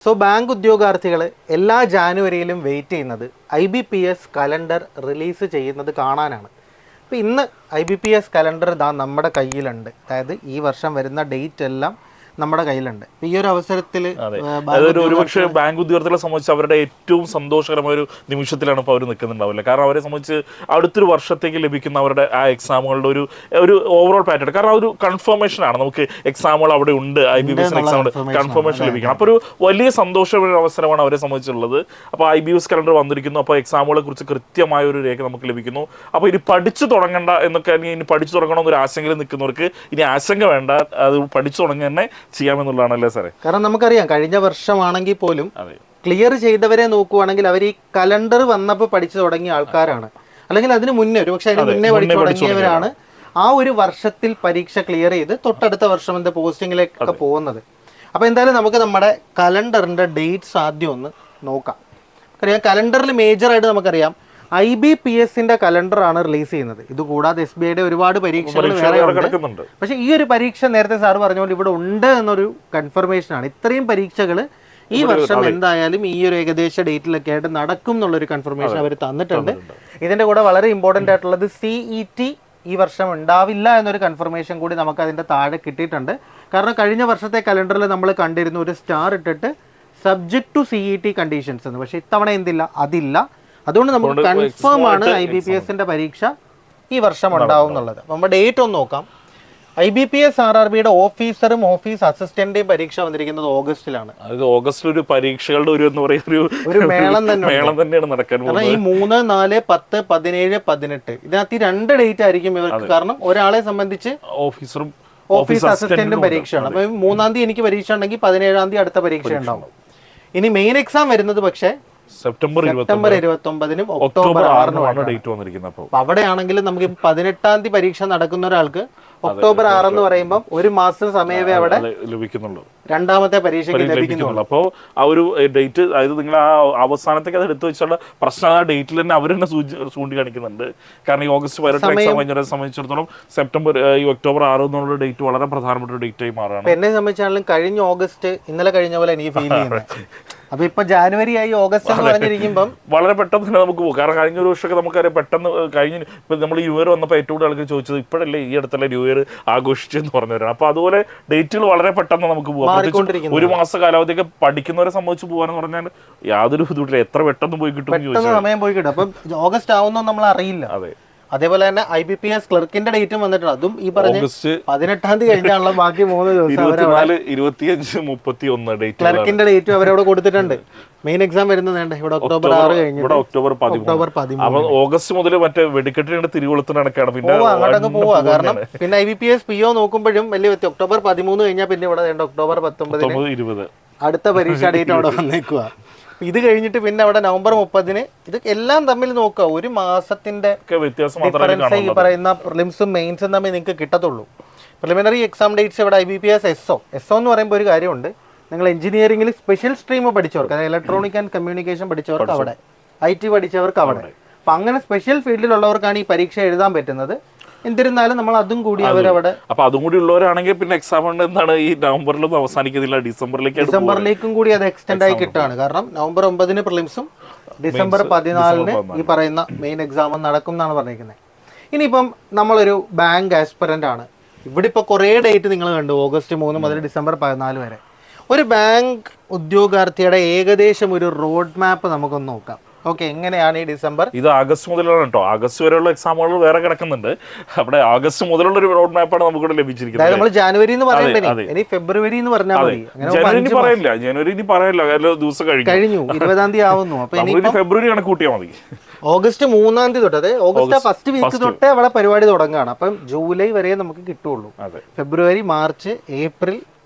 So bank ഉദ്യോഗാർത്ഥികൾ എല്ലാ ജാനുവരിയിലും wait ചെയ്യുന്നത് IBPS കലണ്ടർ റിലീസ് ചെയ്യുന്നത് കാണാനാണ്. അപ്പോൾ ഇന്ന് IBPS കലണ്ടർ ഇതാ നമ്മുടെ കയ്യിലുണ്ട്. അതായത് ഈ വർഷം വരുന്ന ഡേറ്റ് എല്ലാം നമ്മുടെ കയ്യിലുണ്ട്. ഈ ഒരു അവസരത്തിൽ ഒരുപക്ഷെ ബാങ്ക് ഉദ്യോഗാർത്ഥികളെ സംബന്ധിച്ച് അവരുടെ ഏറ്റവും സന്തോഷകരമായ ഒരു നിമിഷത്തിലാണ് ഇപ്പോൾ അവർ നിൽക്കുന്നുണ്ടാവില്ല. കാരണം അവരെ സംബന്ധിച്ച് അടുത്തൊരു വർഷത്തേക്ക് ലഭിക്കുന്ന അവരുടെ ആ എക്സാമുകളുടെ ഒരു ഓവറോൾ പാറ്റേൺ, കാരണം ഒരു കൺഫർമേഷൻ ആണ്. നമുക്ക് എക്സാമുകൾ അവിടെ ഉണ്ട്, IBPS എക്സാം കൺഫർമേഷൻ ലഭിക്കണം. അപ്പോൾ ഒരു വലിയ സന്തോഷമായ അവസരമാണ് അവരെ സംബന്ധിച്ചുള്ളത്. അപ്പോൾ IBPS കലണ്ടർ വന്നിരിക്കുന്നു. അപ്പോൾ എക്സാമുകളെ കുറിച്ച് കൃത്യമായ ഒരു രേഖ നമുക്ക് ലഭിക്കുന്നു. അപ്പോൾ ഇനി പഠിച്ചു തുടങ്ങേണ്ട എന്നൊക്കെ, ഇനി പഠിച്ചു തുടങ്ങണമെന്നൊരു ആശങ്കയിൽ നിൽക്കുന്നവർക്ക് ഇനി ആശങ്ക വേണ്ട, അത് പഠിച്ചു തുടങ്ങി തന്നെ ചെയ്യാമെന്നുള്ളതാണല്ലേ സാറേ? കാരണം നമുക്കറിയാം കഴിഞ്ഞ വർഷമാണെങ്കിൽ പോലും ക്ലിയർ ചെയ്തവരെ നോക്കുവാണെങ്കിൽ അവർ ഈ കലണ്ടർ വന്നപ്പോൾ പഠിച്ചു തുടങ്ങിയ ആൾക്കാരാണ്, അല്ലെങ്കിൽ അതിന് മുന്നേ ഒരു പക്ഷെ അതിന് മുന്നേ പഠിച്ചു തുടങ്ങിയവരാണ് ആ ഒരു വർഷത്തിൽ പരീക്ഷ ക്ലിയർ ചെയ്ത് തൊട്ടടുത്ത വർഷം എന്താ പോസ്റ്റിങ്ങിലേക്കൊക്കെ പോകുന്നത്. അപ്പോൾ എന്തായാലും നമുക്ക് നമ്മുടെ കലണ്ടറിന്റെ ഡേറ്റ്സ് ആദ്യം ഒന്ന് നോക്കാം. അറിയാം കലണ്ടറിൽ മേജറായിട്ട് നമുക്കറിയാം IBPSന്റെ കലണ്ടറാണ് റിലീസ് ചെയ്യുന്നത്. ഇതുകൂടാതെ SBIയുടെ ഒരുപാട് പരീക്ഷകൾ വേറെ ഉണ്ട്. പക്ഷെ ഈ ഒരു പരീക്ഷ നേരത്തെ സാറ് പറഞ്ഞ പോലെ ഇവിടെ ഉണ്ട് എന്നൊരു കൺഫർമേഷനാണ്. ഇത്രയും പരീക്ഷകൾ ഈ വർഷം എന്തായാലും ഈ ഒരു ഏകദേശ ഡേറ്റിലൊക്കെ ആയിട്ട് നടക്കും എന്നുള്ളൊരു കൺഫർമേഷൻ അവർ തന്നിട്ടുണ്ട്. ഇതിന്റെ കൂടെ വളരെ ഇമ്പോർട്ടൻ്റ് ആയിട്ടുള്ളത് CET ഈ വർഷം ഉണ്ടാവില്ല എന്നൊരു കൺഫർമേഷൻ കൂടി നമുക്ക് അതിന്റെ താഴെ കിട്ടിയിട്ടുണ്ട്. കാരണം കഴിഞ്ഞ വർഷത്തെ കലണ്ടറിൽ നമ്മൾ കണ്ടിരുന്നു ഒരു സ്റ്റാർ ഇട്ടിട്ട് സബ്ജക്ട് ടു CET കണ്ടീഷൻസ് എന്ന്. പക്ഷെ ഇത്തവണ എന്തില്ല, അതില്ല. അതുകൊണ്ട് നമുക്ക് കൺഫേം ആണ് IBPSന്റെ പരീക്ഷ ഈ വർഷം ഉണ്ടാവും എന്നുള്ളത്. അപ്പം നമ്മുടെ ഡേറ്റ് ഒന്ന് നോക്കാം. IBPS RRBയുടെ ഓഫീസറും ഓഫീസ് അസിസ്റ്റന്റേയും പരീക്ഷ വന്നിരിക്കുന്നത് ഓഗസ്റ്റിലാണ്. ഓഗസ്റ്റിൽ ഒരു പരീക്ഷകളുടെ ഒരു മേളം തന്നെയാണ് നടക്കാൻ പോകുന്നത്. ഈ 3, 4, 10, 17, 18 ഇതിനകത്ത് ഈ 2 ഡേറ്റ് ആയിരിക്കും ഇവർക്ക്. കാരണം ഒരാളെ സംബന്ധിച്ച് ഓഫീസ് അസിസ്റ്റന്റും പരീക്ഷയാണ്. അപ്പൊ 3-ാം തീയതി എനിക്ക് പരീക്ഷ ഉണ്ടെങ്കിൽ 17-ാം തീയതി അടുത്ത പരീക്ഷ ഉണ്ടാവും. ഇനി മെയിൻ എക്സാം വരുന്നത് പക്ഷേ സെപ്റ്റംബർ 29-നും ഒക്ടോബർ 6-നുമാണ് ഡേറ്റ് വന്നിരിക്കുന്നത്. അപ്പോൾ അവിടെയാണെങ്കിലും നമുക്ക് 18-ാം തീയതി പരീക്ഷ നടക്കുന്ന ഒരാൾക്ക് ഒക്ടോബർ 6 എന്ന് പറയുമ്പോൾ ഒരു മാസം സമയമേ അവിടെ ലഭിക്കുന്നുള്ളൂ, രണ്ടാമത്തെ പരീക്ഷയ്ക്ക് ലഭിക്കുന്നുള്ളൂ. അപ്പോൾ ആ ഒരു ഡേറ്റ്, അതായത് നിങ്ങൾ ആ അവസാനത്തേക്ക് അത് എടുത്തു വെച്ചുള്ള പ്രശ്നം ആ ഡേറ്റിൽ തന്നെ അവർ തന്നെ ചൂണ്ടിക്കാണിക്കുന്നുണ്ട്. കാരണം ഈ ഓഗസ്റ്റ് 18 എക്സാം കഴിഞ്ഞവരെ സംബന്ധിച്ചിടത്തോളം ഈ ഒക്ടോബർ 6 എന്നുള്ള ഡേറ്റ് വളരെ പ്രധാനപ്പെട്ട ഒരു ഡേറ്റ് ആയി മാറുകയാണ്. എന്നെ സംബന്ധിച്ചാണെങ്കിലും കഴിഞ്ഞ ഓഗസ്റ്റ് ഇന്നലെ കഴിഞ്ഞ പോലെ എനിക്ക് ഫീൽ ചെയ്യുന്നത്. അപ്പൊ ഇപ്പൊ ജാനുവരി ആയി ഓഗസ്റ്റ് എന്ന് പറഞ്ഞിരിക്കുമ്പോൾ വളരെ പെട്ടെന്ന് തന്നെ നമുക്ക് പോകും. കാരണം കഴിഞ്ഞ ഒരു വർഷമൊക്കെ നമുക്കറിയാം പെട്ടെന്ന് ഇപ്പൊ നമ്മൾ ന്യൂ ഇയർ വന്നപ്പോൾ ഏറ്റവും കൂടുതൽ ആൾക്ക് ചോദിച്ചത് ഇപ്പോഴല്ലേ ഈ അടുത്തുള്ള ന്യൂ ഇയർ ആഘോഷിച്ചെന്ന് പറഞ്ഞവരാണ്. അപ്പൊ അതുപോലെ ഡേറ്റുകൾ വളരെ പെട്ടെന്ന് നമുക്ക് പോകാം. ഒരു മാസ കാലാവധിയൊക്കെ പഠിക്കുന്നവരെ സംബന്ധിച്ച് പോകാന്ന് പറഞ്ഞാൽ യാതൊരു ബുദ്ധിമുട്ടില്ല, എത്ര പെട്ടെന്ന് പോയി കിട്ടും, സമയം പോയി കിട്ടും. അപ്പം ഓഗസ്റ്റ് ആവുന്ന നമ്മൾ അറിയില്ല. അതെ, അതേപോലെ തന്നെ IBPS ക്ലർക്കിന്റെ ഡേറ്റും വന്നിട്ടുണ്ട്. അതും ഈ പറഞ്ഞ 18-ാം തീയതി കഴിഞ്ഞാണല്ലോ ബാക്കി 3 ദിവസം. 24, 25, 31 ക്ലർക്കിന്റെ ഡേറ്റും അവരവിടെ കൊടുത്തിട്ടുണ്ട്. മെയിൻ എക്സാം വരുന്നത് ഇവിടെ ഒക്ടോബർ 6 കഴിഞ്ഞു, ഇവിടെ ഒക്ടോബർ 13. അപ്പൊ ഓഗസ്റ്റ് മുതൽ മറ്റേ വെടിക്കെട്ടിന്റെ തിരികൊളുത്തിന് നടക്കാണ്. പിന്നെ അങ്ങോട്ടൊക്കെ പോവാ. കാരണം പിന്നെ IBPS PO നോക്കുമ്പോഴും വലിയ വ്യത്യം. ഒക്ടോബർ 13 കഴിഞ്ഞാൽ പിന്നെ ഇവിടെ ഒക്ടോബർ 19, 20 അടുത്ത പരീക്ഷ ഡേറ്റ് അവിടെ വന്നേക്കുക. ഇത് കഴിഞ്ഞിട്ട് പിന്നെ അവിടെ നവംബർ 30-ന് ഇത് എല്ലാം തമ്മിൽ നോക്കുക. ഒരു മാസത്തിന്റെ ഡിഫറൻസ് ഈ പറയുന്ന പ്രിലിംസും മെയിൻസും തമ്മിൽ നിങ്ങൾക്ക് കിട്ടത്തുള്ളൂ. പ്രിലിമിനറി എക്സാം ഡേറ്റ്സ് ഇവിടെ IBPS SO എന്ന് പറയുമ്പോൾ ഒരു കാര്യമുണ്ട്. നിങ്ങൾ എഞ്ചിനീയറിംഗിൽ സ്പെഷ്യൽ സ്ട്രീം പഠിച്ചവർക്ക്, അതായത് ഇലക്ട്രോണിക് ആൻഡ് കമ്മ്യൂണിക്കേഷൻ പഠിച്ചവർക്ക് അവിടെ, IT പഠിച്ചവർക്ക് അവിടെ. അപ്പം അങ്ങനെ സ്പെഷ്യൽ ഫീൽഡിലുള്ളവർക്കാണ് ഈ പരീക്ഷ എഴുതാൻ പറ്റുന്നത്. എന്നിരുന്നാലും നമ്മൾ അതും കൂടി അവരവിടെ, അപ്പൊ അതും കൂടി ഉള്ളവരാണെങ്കിൽ പിന്നെ എക്സാം എന്താണ് ഈ നവംബറിലൊന്നും അവസാനിക്കുന്നില്ല, ഡിസംബറിലേക്കും കൂടി അത് എക്സ്റ്റെൻഡ് ആയി കിട്ടുകയാണ്. കാരണം നവംബർ 9-ന് പ്രിലിംസും ഡിസംബർ 14-ന് ഈ പറയുന്ന മെയിൻ എക്സാമും നടക്കും എന്നാണ് പറഞ്ഞിരിക്കുന്നത്. ഇനിയിപ്പം നമ്മളൊരു ബാങ്ക് ആസ്പിറന്റ് ആണ്. ഇവിടെ ഇപ്പോൾ കുറേ ഡേറ്റ് നിങ്ങൾ കണ്ടു, ഓഗസ്റ്റ് 3 മുതൽ ഡിസംബർ 14 വരെ. ഒരു ബാങ്ക് ഉദ്യോഗാർത്ഥിയുടെ ഏകദേശം ഒരു റോഡ് മാപ്പ് നമുക്കൊന്ന് നോക്കാം. ഓക്കെ, എങ്ങനെയാണ് ഈ ഡിസംബർ? ഇത് ആഗസ്റ്റ് മുതലാണ് കേട്ടോ. ആഗസ്റ്റ് വരെയുള്ള എക്സാമുകൾ വേറെ കിടക്കുന്നുണ്ട്. അവിടെ ആഗസ്റ്റ് മുതലുള്ള ഒരു റോഡ് മാപ്പാണ് നമുക്ക് ലഭിച്ചിരിക്കുന്നത്. നമ്മൾ ജാനുവരി എന്ന് പറയണ്ടേ, ഇനി ഫെബ്രുവരി എന്ന് പറഞ്ഞാൽ മതി. ജനുവരി പറയില്ല, ദിവസം കഴിഞ്ഞു, 20-ാം തീയതി ആവുന്നു. അപ്പൊ ഫെബ്രുവരി കണക്ക് കൂട്ടിയാൽ മതി. ഓഗസ്റ്റ് 3-ാം തീയതി തൊട്ട്, അതെ ഓഗസ്റ്റ് ഫസ്റ്റ് വീക്ക് തൊട്ടേ അവിടെ പരിപാടി തുടങ്ങുകയാണ്. അപ്പം ജൂലൈ വരെ നമുക്ക് കിട്ടുള്ളൂ. ഫെബ്രുവരി, March, April,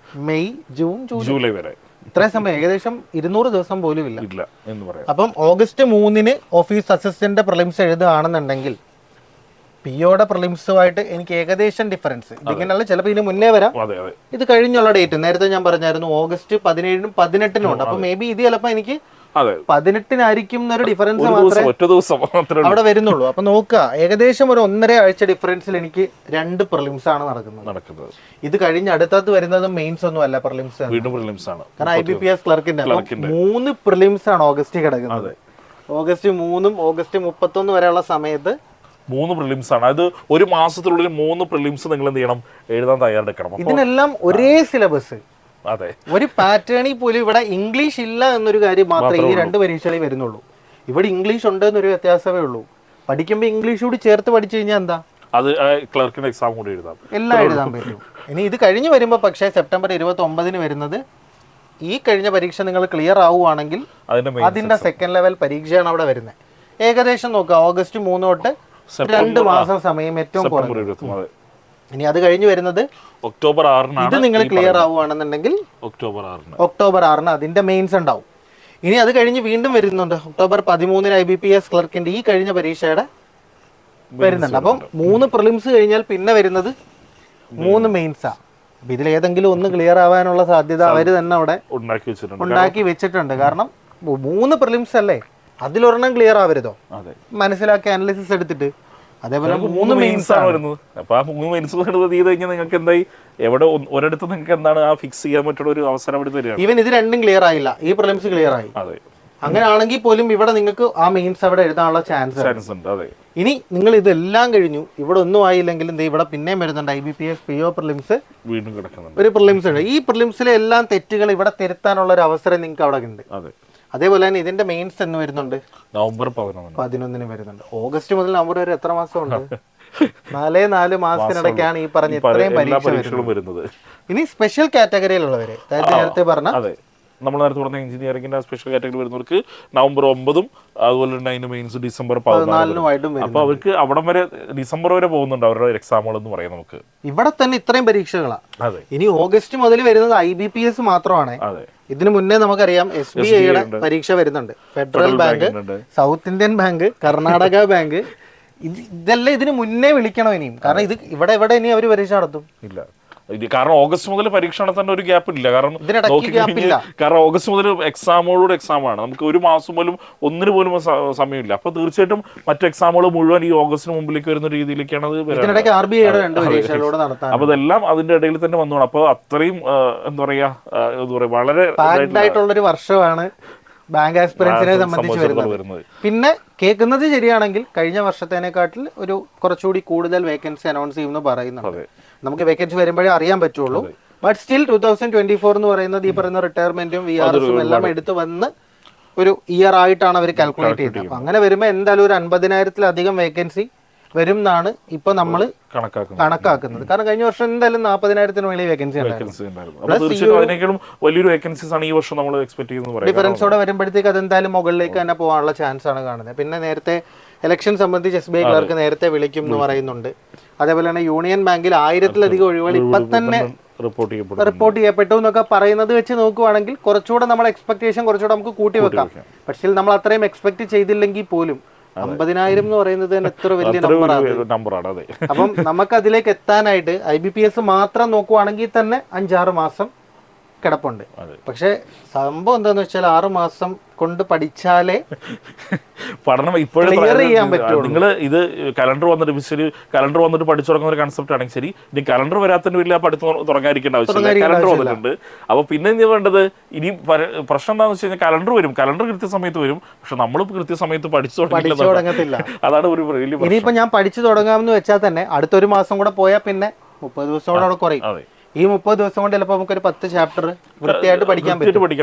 May, June, July വരെ ഇത്രയും സമയം, ഏകദേശം 200 ദിവസം പോലും ഇല്ല എന്ന് പറയാം. അപ്പം ഓഗസ്റ്റ് 3-ന് ഓഫീസ് അസിസ്റ്റന്റ് പ്രിലിംസ് എഴുതുകയാണെന്നുണ്ടെങ്കിൽ POയുടെ പ്രിലിംസുമായിട്ട് എനിക്ക് ഏകദേശം ഡിഫറൻസ് ഇതിങ്ങനെയുള്ള ചിലപ്പോൾ ഇതിന് മുന്നേ വരാം. ഇത് കഴിഞ്ഞുള്ള ഡേറ്റ് നേരത്തെ ഞാൻ പറഞ്ഞായിരുന്നു ഓഗസ്റ്റ് 17-നും 18-നും ഉണ്ട്. അപ്പം മേ ബി ഇത് ചിലപ്പോൾ എനിക്ക് അതെ 18-നായിരിക്കും എന്നൊരു ഡിഫറൻസ് ഒരു മാത്രമേ ദിവസം, ഒറ്റ ദിവസം മാത്രമേ ഉള്ളൂ അവിടെ വരുന്നുള്ളൂ. അപ്പൊ നോക്കുക, ഏകദേശം ഒരു 1.5 ആഴ്ച ഡിഫറൻസിൽ എനിക്ക് 2 പ്രിലിംസ് ആണ് നടക്കുന്നത്. ഇത് കഴിഞ്ഞ് അടുത്തത് വരുന്നത് മെയിൻസ് ഒന്നും അല്ല, പ്രിലിംസ് ആണ്. വീണ്ടും പ്രിലിംസ് ആണ്. കാരണം IBPS ക്ലർക്കിന്റെ 3 പ്രിലിംസ് ആണ് ഓഗസ്റ്റ് കിടക്കുന്നത്. ഓഗസ്റ്റ് 3 ഓഗസ്റ്റ് 31 വരെയുള്ള സമയത്ത് 3 പ്രിലിംസ് ആണ്. അത് ഒരു മാസത്തിനുള്ളിൽ 3 പ്രിലിംസ് നിങ്ങൾ എന്ത് ചെയ്യണം, എഴുതാൻ തയ്യാറെടുക്കണം. ഇതിനെല്ലാം ഒരേ സിലബസ്, അതെ, ഒരു പാറ്റേണിൽ പോലും ഇവിടെ ഇംഗ്ലീഷ് ഇല്ല എന്നൊരു കാര്യം മാത്രമേ ഈ 2 പരീക്ഷകളിൽ വരുന്നുള്ളൂ. ഇവിടെ ഇംഗ്ലീഷ് ഉണ്ട് എന്നൊരു വ്യത്യാസമേ ഉള്ളൂ. പഠിക്കുമ്പോൾ ഇംഗ്ലീഷ് കൂടി ചേർത്ത് പഠിച്ചു കഴിഞ്ഞാൽ എന്താ, അത് ക്ലർക്കിന്റെ എക്സാം കൂടി എഴുതാം, എല്ലാം എഴുതാൻ പറ്റും. ഇനി ഇത് കഴിഞ്ഞ് വരുമ്പോൾ പക്ഷേ സെപ്റ്റംബർ 29 വരുന്നത് ഈ കഴിഞ്ഞ പരീക്ഷ നിങ്ങൾ ക്ലിയർ ആവുകയാണെങ്കിൽ അതിന്റെ സെക്കൻഡ് ലെവൽ പരീക്ഷയാണ് അവിടെ വരുന്നത്. ഏകദേശം നോക്കുക, ഓഗസ്റ്റ് 3 തൊട്ട് 2 മാസം സമയം ഏറ്റവും കുറവ്. ഇനി അത് കഴിഞ്ഞ് വരുന്നത് ഒക്ടോബർ 6 ഇത് നിങ്ങൾ ക്ലിയർ ആവുകയാണെന്നുണ്ടെങ്കിൽ ഒക്ടോബർ 6 അതിന്റെ മെയിൻസ് ഉണ്ടാവും. ഇനി അത് കഴിഞ്ഞ് വീണ്ടും വരുന്നുണ്ട് ഒക്ടോബർ 13 IBPS ക്ലർക്കിന്റെ ഈ കഴിഞ്ഞ പരീക്ഷയുടെ വരുന്നുണ്ട്. അപ്പം 3 പ്രിലിംസ് കഴിഞ്ഞാൽ പിന്നെ വരുന്നത് 3 മെയിൻസാ. അപ്പൊ ഇതിലേതെങ്കിലും ഒന്ന് ക്ലിയർ ആവാനുള്ള സാധ്യത അവര് തന്നെ അവിടെ ഉണ്ടാക്കി വെച്ചിട്ടുണ്ട്. കാരണം 3 പ്രിലിംസ് അല്ലേ, അതിലൊരെണ്ണം ക്ലിയർ ആവരുതോ, മനസ്സിലാക്കി അനാലിസിസ് എടുത്തിട്ട്. അതേപോലെ 3 മെയിൻസ് ആണ് വരുന്നത്. അപ്പൊ ആ 3 മെയിൻസ് ചെയ്ത് കഴിഞ്ഞാൽ നിങ്ങൾക്ക് എന്തായി, എവിടെ ഒരിടത്ത് നിങ്ങൾക്ക് എന്താണ് ആ ഫിക്സ് ചെയ്യാൻ പറ്റുന്ന ഒരു അവസരം അവിടെ തരികയാണ്. ഈവൻ ഇത് രണ്ടും ക്ലിയർ ആയില്ല, ഈ പ്രിലിംസ് ക്ലിയർ ആയി, അങ്ങനെയാണെങ്കിൽ പോലും ഇവിടെ നിങ്ങൾക്ക് ആ മെയിൻസ് അവിടെ എഴുതാനുള്ള ചാൻസ് ഉണ്ട്. അതെ, ഇനി നിങ്ങൾ ഇതെല്ലാം കഴിഞ്ഞു, ഇവിടെ ഒന്നും ആയില്ലെങ്കിലും ഇവിടെ പിന്നെയും വരുന്നുണ്ട് IBPS PO പ്രിലിംസ് വീണ്ടും കിടക്കുന്നുണ്ട്, ഒരു പ്രിലിംസ് ഉണ്ട്. ഈ പ്രിലിംസിലെ എല്ലാം തെറ്റുകൾ ഇവിടെ തിരുത്താനുള്ള ഒരു അവസരം നിങ്ങൾക്ക് അവിടെ ഉണ്ട്. അതേപോലെ തന്നെ ഇതിന്റെ മെയിൻസ് എന്ന് വരുന്നുണ്ട് നവംബർ 11 വരുന്നുണ്ട്. ഓഗസ്റ്റ് മുതൽ നവംബർ വരെ എത്ര മാസമുണ്ട്? 4 മാസത്തിനിടയ്ക്കാണ് ഈ പറഞ്ഞ ഇത്രയും പരീക്ഷകൾ വരുന്നത്. ഇനി സ്പെഷ്യൽ കാറ്റഗറിയിലുള്ളവര്, നേരത്തെ പറഞ്ഞ നമ്മൾ നേരത്തെ പറഞ്ഞ എഞ്ചിനീയറിംഗിന്റെ സ്പെഷ്യൽ കാറ്റഗറി വരുന്നവർക്ക് നവംബർ 9 അതുപോലെ തന്നെ അതിന്റെ മെയിൻസ് ഡിസംബർ 14 അപ്പൊ അവർക്ക് അവിടം വരെ ഡിസംബർ വരെ പോകുന്നുണ്ട് അവരുടെ എക്സാമുകൾ എന്ന് പറയാം. നമുക്ക് ഇവിടെ തന്നെ ഇത്രയും പരീക്ഷകളാണ്. ഇനി ഓഗസ്റ്റ് മുതൽ വരുന്നത് IBPS മാത്രമാണ്. ഇതിനു മുന്നേ നമുക്കറിയാം SBIയുടെ പരീക്ഷ വരുന്നുണ്ട്, federal bank, south Indian bank, Karnataka bank. ഇതെല്ലാം ഇതിന് മുന്നേ വിളിക്കണം ഇനിയും, കാരണം ഇത് ഇവിടെ ഇനി അവർ പരീക്ഷ നടത്തും ഇല്ല. കാരണം ഓഗസ്റ്റ് മുതൽ പരീക്ഷ നടത്താൻ ഒരു ഗ്യാപ്പ് ഇല്ല. കാരണം ഓഗസ്റ്റ് മുതൽ എക്സാമോട് എക്സാമാണ്, നമുക്ക് ഒരു മാസം പോലും ഒന്നിന് പോലും സമയമില്ല. അപ്പൊ തീർച്ചയായിട്ടും മറ്റു എക്സാമുകൾ മുഴുവൻ ഈ ഓഗസ്റ്റിന് മുമ്പിലേക്ക് വരുന്ന രീതിയിലേക്കാണ് അത്. അപ്പൊ ഇതെല്ലാം അതിന്റെ ഇടയിൽ തന്നെ വന്നോണം. അപ്പൊ അത്രയും എന്താ പറയാ വളരെ ആയിട്ടുള്ളൊരു വർഷമാണ് ബാങ്ക് ആസ്പിറൻസിനെ സംബന്ധിച്ച് വരുന്നത്. പിന്നെ കേൾക്കുന്നത് ശരിയാണെങ്കിൽ കഴിഞ്ഞ വർഷത്തേനെക്കാട്ടിൽ ഒരു കുറച്ചുകൂടി കൂടുതൽ വേക്കൻസി അനൗൺസ് ചെയ്യുമെന്ന് പറയുന്നുണ്ട്. നമുക്ക് വേക്കൻസി വരുമ്പോഴേ അറിയാൻ പറ്റുള്ളൂ. ബട്ട് സ്റ്റിൽ 2024 എന്ന് പറയുന്നത് ഈ പറയുന്ന റിട്ടയർമെന്റും VRSും എല്ലാം എടുത്തു വന്ന് ഒരു ഇയർ ആയിട്ടാണ് അവർ കാൽക്കുലേറ്റ് ചെയ്തത്. അപ്പൊ അങ്ങനെ വരുമ്പോൾ എന്തായാലും ഒരു 50,000-ത്തിലധികം വേക്കൻസി വരും എന്നാണ് ഇപ്പൊ നമ്മൾ കണക്കാക്കുന്നത്. കാരണം കഴിഞ്ഞ വർഷം എന്തായാലും 40,000-ത്തിന് മേളിൽ വേക്കൻസി ഡിഫറൻസോടെ വരുമ്പോഴത്തേക്ക് അതെന്തായാലും മുകളിലേക്ക് തന്നെ പോകാനുള്ള ചാൻസ് ആണ് കാണുന്നത്. പിന്നെ നേരത്തെ ഇലക്ഷൻ സംബന്ധിച്ച് SBI ക്ലർക്ക് നേരത്തെ വിളിക്കും എന്ന് പറയുന്നുണ്ട്. അതേപോലെ തന്നെ യൂണിയൻ ബാങ്കിൽ 1000-ത്തിലധികം ഒഴിവുകൾ ഇപ്പൊ തന്നെ റിപ്പോർട്ട് ചെയ്യപ്പെട്ടു എന്നൊക്കെ പറയുന്നത് വെച്ച് നോക്കുവാണെങ്കിൽ കുറച്ചുകൂടെ നമ്മുടെ എക്സ്പെക്ടേഷൻ കുറച്ചുകൂടെ നമുക്ക് കൂട്ടി വെക്കാം. പക്ഷേ നമ്മൾ അത്രയും എക്സ്പെക്ട് ചെയ്തില്ലെങ്കിൽ പോലും 50,000 എന്ന് പറയുന്നത് തന്നെ എത്ര വലിയ നമ്പറാണ്. അപ്പം നമുക്ക് അതിലേക്ക് എത്താനായിട്ട് IBPS മാത്രം നോക്കുവാണെങ്കിൽ തന്നെ 5-6 മാസം കിടപ്പുണ്ട്. പക്ഷെ സംഭവം എന്താന്ന് വെച്ചാൽ 6 മാസം കൊണ്ട് പഠിച്ചാലേ പഠനം ഇപ്പോഴും നിങ്ങൾ ഇത് കലണ്ടർ വന്നിട്ട് പഠിച്ചു തുടങ്ങുന്ന ഒരു കൺസെപ്റ്റ് ആണെങ്കിൽ ശരി, ഇനി കലണ്ടർ വരാത്തതിന് വലിയ പഠിത്തം തുടങ്ങാതിരിക്കേണ്ട ആവശ്യമില്ല. കലണ്ടർ വന്നിട്ടുണ്ട്. അപ്പൊ പിന്നെ ഇനി വേണ്ടത്, ഇനി പ്രശ്നം എന്താണെന്ന് വെച്ച് കഴിഞ്ഞാൽ കലണ്ടർ വരും, കലണ്ടർ കൃത്യസമയത്ത് വരും, പക്ഷെ നമ്മൾ കൃത്യസമയത്ത് പഠിച്ചു തുടങ്ങത്തില്ല. അതാണ് ഒരു വലിയ. ഇനിയിപ്പോ ഞാൻ പഠിച്ചു തുടങ്ങാമെന്ന് വെച്ചാൽ തന്നെ അടുത്തൊരു മാസം കൂടെ പോയാൽ പിന്നെ 30 ദിവസത്തോടെ അവിടെ കുറയും. ഈ 30 ദിവസം കൊണ്ട് ചിലപ്പോൾ നമുക്കൊരു 10 ചാപ്റ്റർ വൃത്തിയായിട്ട് പഠിക്കാൻ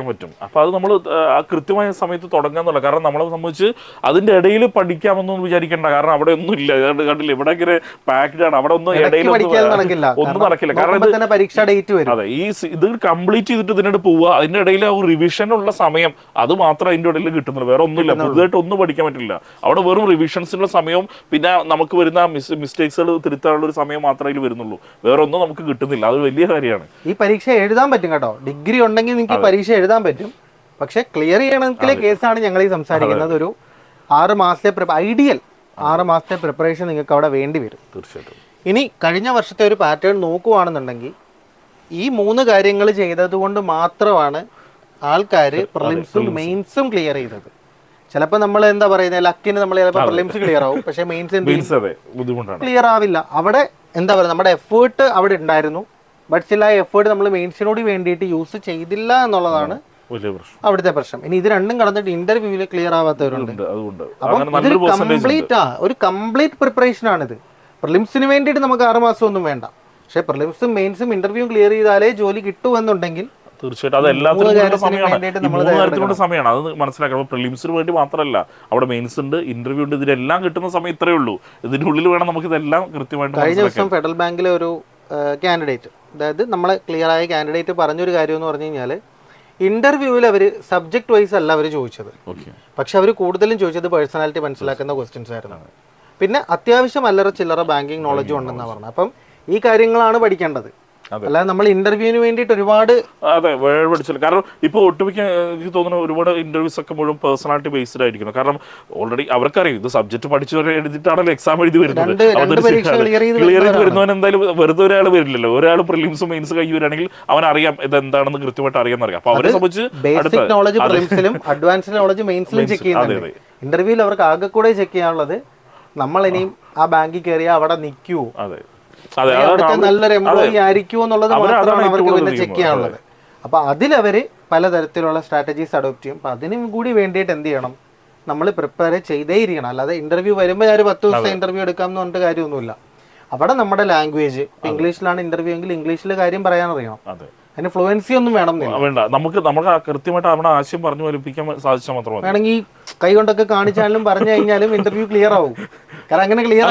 പറ്റും. അപ്പൊ അത് നമ്മൾ ആ കൃത്യമായ സമയത്ത് തുടങ്ങാന്നുള്ള, കാരണം നമ്മളെ സംബന്ധിച്ച് അതിന്റെ ഇടയിൽ പഠിക്കാമെന്നൊന്നും വിചാരിക്കേണ്ട. കാരണം അവിടെ ഒന്നും ഇല്ല, കണ്ടില്ല, ഇവിടെ ഇങ്ങനെ പാക്ഡ് ആണ്, അവിടെ ഒന്നും ഇടയിൽ ഒന്നും നടക്കില്ല. കാരണം പരീക്ഷ ഡേറ്റ് വരും. അതെ, ഈ ഇത് കംപ്ലീറ്റ് ചെയ്തിട്ട് ഇതിനോട് പോവുക, അതിന്റെ ഇടയിൽ ആ റിവിഷനുള്ള സമയം അത് മാത്രം അതിന്റെ ഇടയിൽ കിട്ടുന്നുള്ളൂ, വേറെ ഒന്നുമില്ല. പുതുതായിട്ട് ഒന്നും പഠിക്കാൻ പറ്റില്ല. അവിടെ വെറും റിവിഷൻസിനുള്ള സമയവും പിന്നെ നമുക്ക് വരുന്ന മിസ്റ്റേക്സുകൾ തിരുത്താനുള്ള ഒരു സമയം മാത്രമേ വരുന്നുള്ളൂ, വേറെ ഒന്നും നമുക്ക് കിട്ടുന്നില്ല. അത് വലിയ കാര്യമാണ്. ഈ പരീക്ഷ എഴുതാൻ പറ്റും കേട്ടോ, ഡിഗ്രി ഉണ്ടെങ്കിൽ നിങ്ങൾക്ക് ഈ പരീക്ഷ എഴുതാൻ പറ്റും. പക്ഷെ ക്ലിയർ ചെയ്യണമെങ്കിലെ കേസാണ് ഞങ്ങൾ ഈ സംസാരിക്കുന്നത്. ഒരു 6 മാസത്തെ ഐഡിയൽ 6 മാസത്തെ പ്രിപ്പറേഷൻ നിങ്ങൾക്ക് അവിടെ വേണ്ടി വരും തീർച്ചയായിട്ടും. ഇനി കഴിഞ്ഞ വർഷത്തെ ഒരു പാറ്റേൺ നോക്കുവാണെന്നുണ്ടെങ്കിൽ ഈ 3 കാര്യങ്ങൾ ചെയ്തത് കൊണ്ട് മാത്രമാണ് ആൾക്കാർ പ്രിലിംസും മെയിൻസും ക്ലിയർ ചെയ്തത്. ചിലപ്പോൾ നമ്മൾ എന്താ പറയുന്നത്, ലക്കിന് നമ്മൾ ചിലപ്പോൾ പ്രിലിംസ് ക്ലിയർ ആവും, പക്ഷേ മെയിൻസ് ക്ലിയർ ആവില്ല. അവിടെ എന്താ പറയുക, നമ്മുടെ എഫേർട്ട് അവിടെ ഉണ്ടായിരുന്നു, ബട്ട് സ്റ്റിൽ ആ എഫേർട്ട് നമ്മൾ മെയിൻസിനോട് വേണ്ടിയിട്ട് യൂസ് ചെയ്തില്ല എന്നുള്ളതാണ് അവിടുത്തെ പ്രശ്നം. ഇനി ഇത് രണ്ടും കടന്നിട്ട് ഇന്റർവ്യൂവിൽ ക്ലിയർ ആവാത്തവരുണ്ട്. അപ്പം ഇതൊരു കംപ്ലീറ്റ് പ്രിപ്പറേഷൻ ആണിത്. പ്രിലിംസിന് വേണ്ടിയിട്ട് നമുക്ക് 6 മാസം ഒന്നും വേണ്ട, പക്ഷേ പ്രിലിംസും മെയിൻസും ഇന്റർവ്യൂ ക്ലിയർ ചെയ്താലേ ജോലി കിട്ടുമെന്നുണ്ടെങ്കിൽ തീർച്ചയായിട്ടും അത് എല്ലാത്തിനും സമയമാണ്. അത് മനസ്സിലാക്കണം. പ്രിലിംസിന് വേണ്ടി മാത്രമല്ല, അവിടെ മെയിൻസ് ഉണ്ട്, ഇന്റർവ്യൂ ഉണ്ട്, ഇതിലെല്ലാം കിട്ടുന്ന സമയം ഇത്രയേ ഉള്ളൂ. ഇതിന്റെ ഉള്ളിൽ വേണം നമുക്ക് ഇതെല്ലാം കൃത്യമായിട്ട്. കഴിഞ്ഞ ദിവസം ഫെഡറൽ ബാങ്കിലെ ഒരു കാൻഡിഡേറ്റ്, അതായത് നമ്മളെ ക്ലിയർ ആയ കാൻഡിഡേറ്റ് പറഞ്ഞൊരു കാര്യം എന്ന് പറഞ്ഞു കഴിഞ്ഞാൽ, ഇന്റർവ്യൂവിൽ അവർ സബ്ജക്ട് വൈസ് അല്ല അവർ ചോദിച്ചത്, പക്ഷെ അവർ കൂടുതലും ചോദിച്ചത് പേഴ്സണാലിറ്റി മനസ്സിലാക്കുന്ന ക്വസ്റ്റ്യൻസ് ആയിരുന്നു. പിന്നെ അത്യാവശ്യം അല്ലറ ചില്ലറ ബാങ്കിങ് നോളജും ഉണ്ടെന്നാണ് പറഞ്ഞത്. അപ്പം ഈ കാര്യങ്ങളാണ് പഠിക്കേണ്ടത്, അല്ലാതെ നമ്മൾ ഇന്റർവ്യൂവിന് വേണ്ടിയിട്ട് ഒരുപാട് പഠിച്ചില്ല. കാരണം ഇപ്പോൾ ഒട്ടുമിക്ക എനിക്ക് തോന്നുന്നു ഒരുപാട് ഇന്റർവ്യൂസ് ഒക്കെ മുഴുവൻ പേഴ്സണാലിറ്റി ബേസ്ഡ് ആയിരിക്കണം. കാരണം ഓൾറെഡി അവർക്കറിയാം ഇത് സബ്ജക്ട് പഠിച്ചു എഴുതിയിട്ടാണല്ലോ എക്സാം എഴുതി വരുന്നത്. ക്ലിയർ ചെയ്ത് വരുന്നവൻ എന്തായാലും വെറുതെ ഒരാൾ വരില്ലല്ലോ. ഒരാൾ പ്രിലിംസും മെയിൻസ് കഴിഞ്ഞ് വരികയാണെങ്കിൽ അവൻ അറിയാം ഇത് എന്താണെന്ന് കൃത്യമായിട്ട് അറിയാമെന്നറിയാം. അപ്പൊ അവരെ സംബന്ധിച്ച് ബേസിക് നോളജ് പ്രിലിംസിലും അഡ്വാൻസ്ഡ് നോളജ് മെയിൻസിലും ചെക്ക് ചെയ്യുന്നുണ്ട്. ഇന്റർവ്യൂവിൽ അവർക്ക് ആകെ കൂടെ ചെക്ക് ചെയ്യാനുള്ളത് നമ്മൾ ഇനിയും ആ ബാങ്കിൽ കയറിയാൽ അവിടെ നിൽക്കുവോ, നല്ലൊരു എംപ്ലോയി ആയിരിക്കുമോ എന്നുള്ളത് മാത്രമാണ് അവർക്ക് പിന്നെ ചെക്ക് ചെയ്യാനുള്ളത്. അപ്പൊ അതിലവര് പലതരത്തിലുള്ള സ്ട്രാറ്റജീസ് അഡോപ്റ്റ് ചെയ്യും. അപ്പൊ അതിനും കൂടി വേണ്ടിയിട്ട് എന്ത് ചെയ്യണം, നമ്മൾ പ്രിപ്പയർ ചെയ്തേ ഇരിക്കണം. അല്ലാതെ ഇന്റർവ്യൂ വരുമ്പോൾ ഞാൻ 10 ദിവസത്തെ ഇന്റർവ്യൂ എടുക്കാം എന്ന് പറഞ്ഞിട്ട് കാര്യമൊന്നുമില്ല. അവിടെ നമ്മുടെ ലാംഗ്വേജ്, ഇംഗ്ലീഷിലാണ് ഇന്റർവ്യൂ എങ്കിൽ ഇംഗ്ലീഷിൽ കാര്യം പറയാൻ അറിയണം. അതിന് ഫ്ലുവൻസി ഒന്നും വേണ്ട. നമുക്ക് കൃത്യമായിട്ട് അവിടെ ആശയം പറഞ്ഞു ഫലിപ്പിക്കാൻ സാധിച്ചാൽ മാത്രമേ. വേണമെങ്കിൽ കൈ കൊണ്ടൊക്കെ കാണിച്ചാലും പറഞ്ഞു കഴിഞ്ഞാലും ഇന്റർവ്യൂ ക്ലിയർ ആവും. കാരണം അങ്ങനെ ക്ലിയർ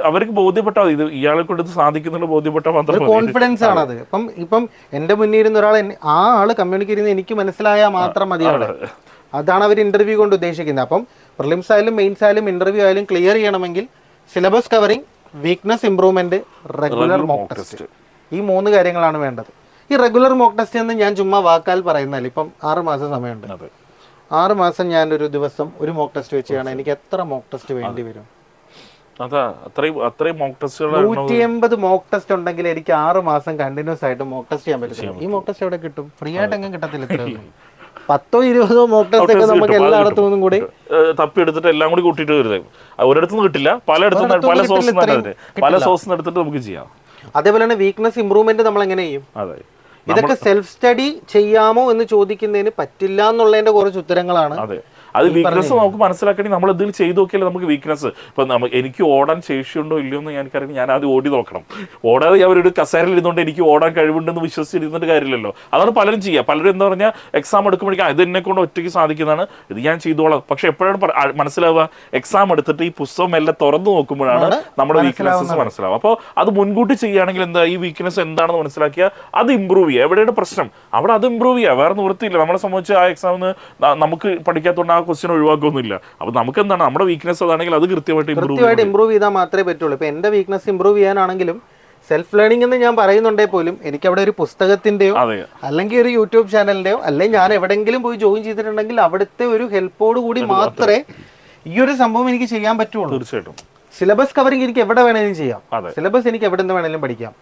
അവർക്ക് ബോധ്യപ്പെട്ടാൽ ഇത് ഇയാളെ കൊണ്ട് സാധിക്കുന്നുള്ള ബോധ്യപ്പെട്ടാൽ മാത്രം കോൺഫിഡൻസ് ആണത്. ഇപ്പം എന്റെ മുന്നിൽ ഇരുന്ന ഒരാൾ ആ ആള് കമ്മ്യൂണിക്കേറ്റ് ചെയ്യുന്നത് എനിക്ക് മനസ്സിലായാൽ മാത്രം മതിയാണ്. അതാണ് അവർ ഇന്റർവ്യൂ കൊണ്ട് ഉദ്ദേശിക്കുന്നത്. അപ്പം പ്രിലിംസ് ആയാലും മെയിൻസ് ആയാലും ഇന്റർവ്യൂ ആയാലും ക്ലിയർ ചെയ്യണമെങ്കിൽ syllabus covering, weakness improvement, regular mock test, ഈ 3 കാര്യങ്ങളാണ് വേണ്ടത്. ഈ റെഗുലർ മോക്ക് ടെസ്റ്റ് എന്ന് ഞാൻ ചുമ്മാ വാക്കാൽ പറയുന്നതല്ല. ഇപ്പം 6 മാസം സമയമുണ്ട്. 6 മാസം ഞാൻ ഒരു ദിവസം ഒരു മോക്ക് ടെസ്റ്റ് വെച്ചാണ്, എനിക്ക് എത്ര മോക്ക് ടെസ്റ്റ് വേണ്ടി വരും? 180 മോക്ക് ടെസ്റ്റ് ഉണ്ടെങ്കിൽ എനിക്ക് 6 മാസം കണ്ടിന്യൂസ് ആയിട്ട് മോക്ക് ടെസ്റ്റ് ചെയ്യാൻ പറ്റും. ഈ മോക്ക് ടെസ്റ്റ് എവിടെ കിട്ടും? ഫ്രീ ആയിട്ട് എങ്ങനെ കിട്ടത്തില്ല. 10-20 മോക്ക് ടെസ്റ്റ് ഒക്കെ നമുക്ക് എല്ലായിടത്തും കൂടി തപ്പിയെടുത്തിട്ട് എല്ലാം കൂടി കൂട്ടിയിട്ട് വരുന്നത് ഒരിടത്തുനിന്ന് കിട്ടില്ല, പലയിടത്തും പല സോഴ്സിൽ എടുത്തിട്ട് നമുക്ക് ചെയ്യാം. അതേപോലെ തന്നെ വീക്ക്നെസ് ഇംപ്രൂവ്മെന്റ് നമ്മൾ എങ്ങനെ ചെയ്യും? ഇതൊക്കെ സെൽഫ് സ്റ്റഡി ചെയ്യാമോ എന്ന് ചോദിക്കുന്നതിന് പറ്റില്ല എന്നുള്ളതിന്റെ കുറച്ച് ഉത്തരങ്ങളാണ്. അത് വീക്ക്നെസ് നമുക്ക് മനസ്സിലാക്കണമെങ്കിൽ നമ്മൾ എന്തെങ്കിലും ചെയ്ത് നോക്കിയാൽ നമുക്ക് വീക്ക്നെസ്. ഇപ്പൊ എനിക്ക് ഓടാൻ ശേഷിയുണ്ടോ ഇല്ലയോ എന്ന് എനിക്കറിയാം. ഞാൻ ആദ്യം ഓടി നോക്കണം. ഓടാതെ അവരൊരു കസേരയിൽ ഇരുന്നുകൊണ്ട് എനിക്ക് ഓടാൻ കഴിവുണ്ടെന്ന് വിശ്വസിച്ചിരുന്നിട്ട് കാര്യമില്ലല്ലോ. അതാണ് പലരും ചെയ്യുക. പലരും എന്താ പറഞ്ഞാൽ എക്സാം എടുക്കുമ്പോഴേക്കും ഇത് എന്നെ കൊണ്ട് ഒറ്റയ്ക്ക് സാധിക്കുന്നതാണ്, ഇത് ഞാൻ ചെയ്തോളാം. പക്ഷെ എപ്പോഴാണ് മനസ്സിലാവുക? എക്സാം എടുത്തിട്ട് ഈ പുസ്തകം എല്ലാം തുറന്നു നോക്കുമ്പോഴാണ് നമ്മുടെ വീക്ക്നെസ്സസ് മനസ്സിലാവുക. അപ്പോൾ അത് മുൻകൂട്ടി ചെയ്യുകയാണെങ്കിൽ എന്താ, ഈ വീക്ക്നെസ് എന്താണെന്ന് മനസ്സിലാക്കിയാൽ അത് ഇമ്പ്രൂവ് ചെയ്യുക. എവിടെയാണ് പ്രശ്നം അവിടെ അത് ഇമ്പ്രൂവ് ചെയ്യുക. വേറെ നിവൃത്തിയില്ല. നമ്മളെ സംബന്ധിച്ച് ആ എക്സാമിന് നമുക്ക് പഠിക്കാത്തതുകൊണ്ട് ക്വസ്റ്റ്യൻ ഒഴിവാക്കൊന്നുമില്ല. അപ്പൊ നമുക്ക് എന്താണ് നമ്മുടെ വീക്ക്നെസ് അതാണെങ്കിൽ അത് കൃത്യമായിട്ട് ഇമ്പ്രൂവ് ചെയ്താൽ മാത്രമേ പറ്റുള്ളൂ. ഇപ്പൊ എന്റെ വീക്ക്നെസ് ഇമ്പ്രൂവ് ചെയ്യാനാണെങ്കിലും സെൽഫ് ലേണിംഗ് എന്ന് ഞാൻ പറയുന്നുണ്ടേ പോലും എനിക്ക് അവിടെ ഒരു പുസ്തകത്തിന്റെയോ അല്ലെങ്കിൽ ഒരു യൂട്യൂബ് ചാനലിന്റെയോ അല്ലെങ്കിൽ ഞാൻ എവിടെയെങ്കിലും പോയി ജോയിൻ ചെയ്തിട്ടുണ്ടെങ്കിൽ അവിടുത്തെ ഒരു ഹെൽപ്പോട് കൂടി മാത്രമേ ഈ ഒരു സംഭവം എനിക്ക് ചെയ്യാൻ പറ്റുള്ളൂ. തീർച്ചയായിട്ടും സിലബസ് കവറിംഗ് എനിക്ക് എവിടെ വേണമെങ്കിലും ചെയ്യാം. സിലബസ് എനിക്ക് എവിടെ നിന്ന് വേണമെങ്കിലും പഠിക്കാം.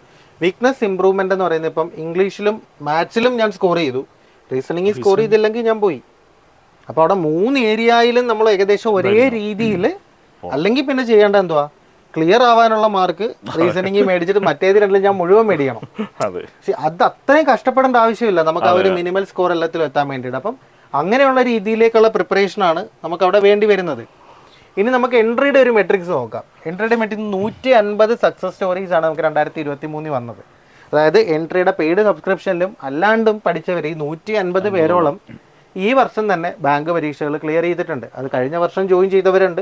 വീക്ക്നെസ് ഇംപ്രൂവ്മെന്റ് എന്ന് പറയുന്നത് ഇപ്പം ഇംഗ്ലീഷിലും മാത്സിലും ഞാൻ സ്കോർ ചെയ്തു, റീസണിംഗ് സ്കോർ ചെയ്തില്ലെങ്കിൽ ഞാൻ പോയി. അപ്പൊ അവിടെ 3 ഏരിയയിലും നമ്മൾ ഏകദേശം ഒരേ രീതിയിൽ, അല്ലെങ്കിൽ പിന്നെ ചെയ്യേണ്ട എന്തുവാ, ക്ലിയർ ആവാനുള്ള മാർക്ക് റീസണിംഗ് മേടിച്ചിട്ട് മറ്റേത് രണ്ടിലും ഞാൻ മുഴുവൻ മേടിക്കണം. അത് അത്രയും കഷ്ടപ്പെടേണ്ട ആവശ്യമില്ല നമുക്ക് ആ ഒരു മിനിമൽ സ്കോർ എല്ലാത്തിലും എത്താൻ വേണ്ടിയിട്ട്. അപ്പം അങ്ങനെയുള്ള രീതിയിലേക്കുള്ള പ്രിപ്പറേഷനാണ് നമുക്ക് അവിടെ വേണ്ടി വരുന്നത്. ഇനി നമുക്ക് എൻട്രിയുടെ ഒരു മെട്രിക്സ് നോക്കാം. എൻട്രിയുടെ മെട്രിക്സ് 150 സക്സസ് സ്റ്റോറീസ് ആണ് നമുക്ക് 2023 വന്നത്. അതായത് എൻട്രിയുടെ പെയ്ഡ് സബ്സ്ക്രിപ്ഷനിലും അല്ലാണ്ടും പഠിച്ചവർ ഈ 150 പേരോളം ഈ വർഷം തന്നെ ബാങ്ക് പരീക്ഷകൾ ക്ലിയർ ചെയ്തിട്ടുണ്ട്. അത് കഴിഞ്ഞ വർഷം ജോയിൻ ചെയ്തവരുണ്ട്,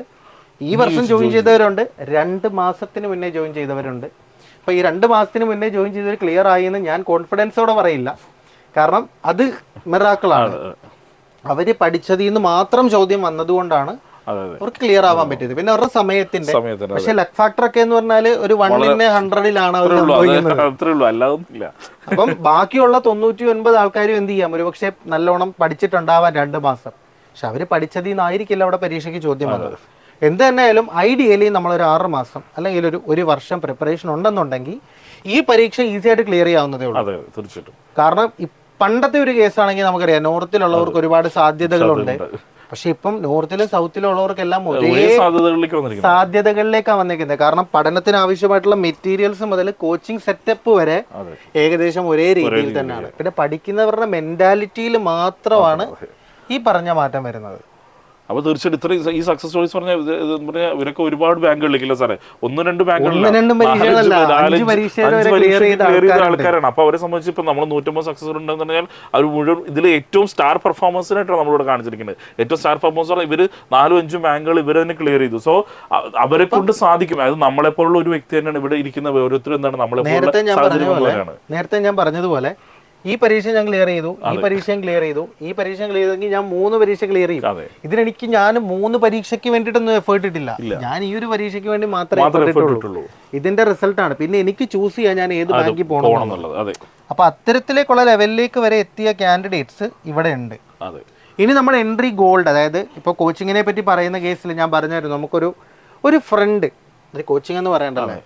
ഈ വർഷം ജോയിൻ ചെയ്തവരുണ്ട്, 2 മാസത്തിന് മുന്നേ ജോയിൻ ചെയ്തവരുണ്ട്. അപ്പോൾ ഈ 2 മാസത്തിന് മുന്നേ ജോയിൻ ചെയ്തവർ ക്ലിയർ ആയി എന്ന് ഞാൻ കോൺഫിഡൻസോടെ പറയില്ല. കാരണം അത് മിറാക്കിളാണ്. അവർ പഠിച്ചതിൽ നിന്ന് മാത്രം ചോദ്യം വന്നതുകൊണ്ടാണ് അവർക്ക് ക്ലിയർ ആവാൻ പറ്റിയത്. പിന്നെ അവരുടെ സമയത്തിന്റെ. പക്ഷെ ലക്ക് ഫാക്ടർ ഒക്കെ എന്ന് പറഞ്ഞാല് ഒരു 1 in 100-ലാണ് അവർ സംഭവിക്കുന്നത്. അപ്പം ബാക്കിയുള്ള 99 ആൾക്കാരും എന്ത് ചെയ്യാം, ഒരുപക്ഷെ നല്ലോണം പഠിച്ചിട്ടുണ്ടാവാൻ 2 മാസം. പക്ഷെ അവര് പഠിച്ചതിൽ നിന്നായിരിക്കില്ല അവിടെ പരീക്ഷയ്ക്ക് ചോദ്യം വന്നത്. എന്ത് തന്നെയായാലും ഐഡിയലി നമ്മളൊരു 6 മാസം അല്ലെങ്കിൽ ഒരു വർഷം പ്രിപ്പറേഷൻ ഉണ്ടെന്നുണ്ടെങ്കിൽ ഈ പരീക്ഷ ഈസി ആയിട്ട് ക്ലിയർ ചെയ്യാവുന്നതേ ഉള്ളൂ. കാരണം പണ്ടത്തെ ഒരു കേസാണെങ്കിൽ നമുക്കറിയാം നോർത്തിലുള്ളവർക്ക് ഒരുപാട് സാധ്യതകളുണ്ട്. പക്ഷെ ഇപ്പം നോർത്തിലും സൗത്തിലും ഉള്ളവർക്കെല്ലാം ഒരേ സാധ്യതകളിലേക്കാണ് വന്നിരിക്കുന്നത്. കാരണം പഠനത്തിന് ആവശ്യമായിട്ടുള്ള മെറ്റീരിയൽസ് മുതൽ കോച്ചിങ് സെറ്റപ്പ് വരെ ഏകദേശം ഒരേ രീതിയിൽ തന്നെയാണ്. പിന്നെ പഠിക്കുന്നവരുടെ മെന്റാലിറ്റിയിൽ മാത്രമാണ് ഈ പറഞ്ഞ മാറ്റം വരുന്നത്. അപ്പോൾ തീർച്ചയായിട്ടും ഇത്ര ഈ സക്സസ് സ്റ്റോറീസ് പറഞ്ഞാൽ ഇവരൊക്കെ ഒരുപാട് ബാങ്കുകളിലേക്കില്ല സാറേ, 1-2 ബാങ്കുകളിൽ ആൾക്കാരാണ്. അപ്പോൾ അവരെ സംബന്ധിച്ച് ഇപ്പം നമ്മൾ 150 സക്സസ് ഉണ്ടെന്ന് പറഞ്ഞാൽ അവർ മുഴുവൻ ഇതിൽ ഏറ്റവും സ്റ്റാർ പെർഫോമൻസിനായിട്ടാണ് നമ്മളിവിടെ കാണിച്ചിരിക്കുന്നത്. ഏറ്റവും സ്റ്റാർ പെർഫോമൻസ് പറഞ്ഞാൽ ഇവർ 4-5 ബാങ്കുകൾ ഇവർ തന്നെ ക്ലിയർ ചെയ്തു. സോ അവരെ കൊണ്ട് സാധിക്കും. അത് നമ്മളെപ്പോലുള്ള ഒരു വ്യക്തി തന്നെയാണ് ഇവിടെ ഇരിക്കുന്ന ഓരോരുത്തരും. എന്താണ് നേരത്തെ ഞാൻ പറഞ്ഞതുപോലെ ഈ പരീക്ഷ ഞാൻ ക്ലിയർ ചെയ്തു, ഈ പരീക്ഷയും ക്ലിയർ ചെയ്തു, ഈ പരീക്ഷ ക്ലിയർ ചെയ്തെങ്കിൽ ഞാൻ 3 പരീക്ഷ ക്ലിയർ ചെയ്യും. ഇതിനെനിക്ക് ഞാൻ 3 പരീക്ഷയ്ക്ക് വേണ്ടിയിട്ടൊന്നും എഫേർട്ട് ഇട്ടില്ല. ഞാൻ ഈ ഒരു പരീക്ഷയ്ക്ക് വേണ്ടി മാത്രമേ എഫേർട്ട് ഇട്ടുള്ളൂ. ഇതിന്റെ റിസൾട്ടാണ്. പിന്നെ എനിക്ക് ചൂസ് ചെയ്യാൻ ഞാൻ ഏത് ബാങ്കിൽ പോകണം. അപ്പൊ അത്തരത്തിലേക്കുള്ള ലെവലിലേക്ക് വരെ എത്തിയ കാൻഡിഡേറ്റ്സ് ഇവിടെ ഉണ്ട്. ഇനി നമ്മുടെ എൻട്രി ഗോൾഡ്, അതായത് ഇപ്പോൾ കോച്ചിങ്ങിനെ പറ്റി പറയുന്ന കേസിൽ ഞാൻ പറഞ്ഞായിരുന്നു, നമുക്കൊരു ഫ്രണ്ട്, കോച്ചിങ് എന്ന് പറയണ്ടല്ലോ,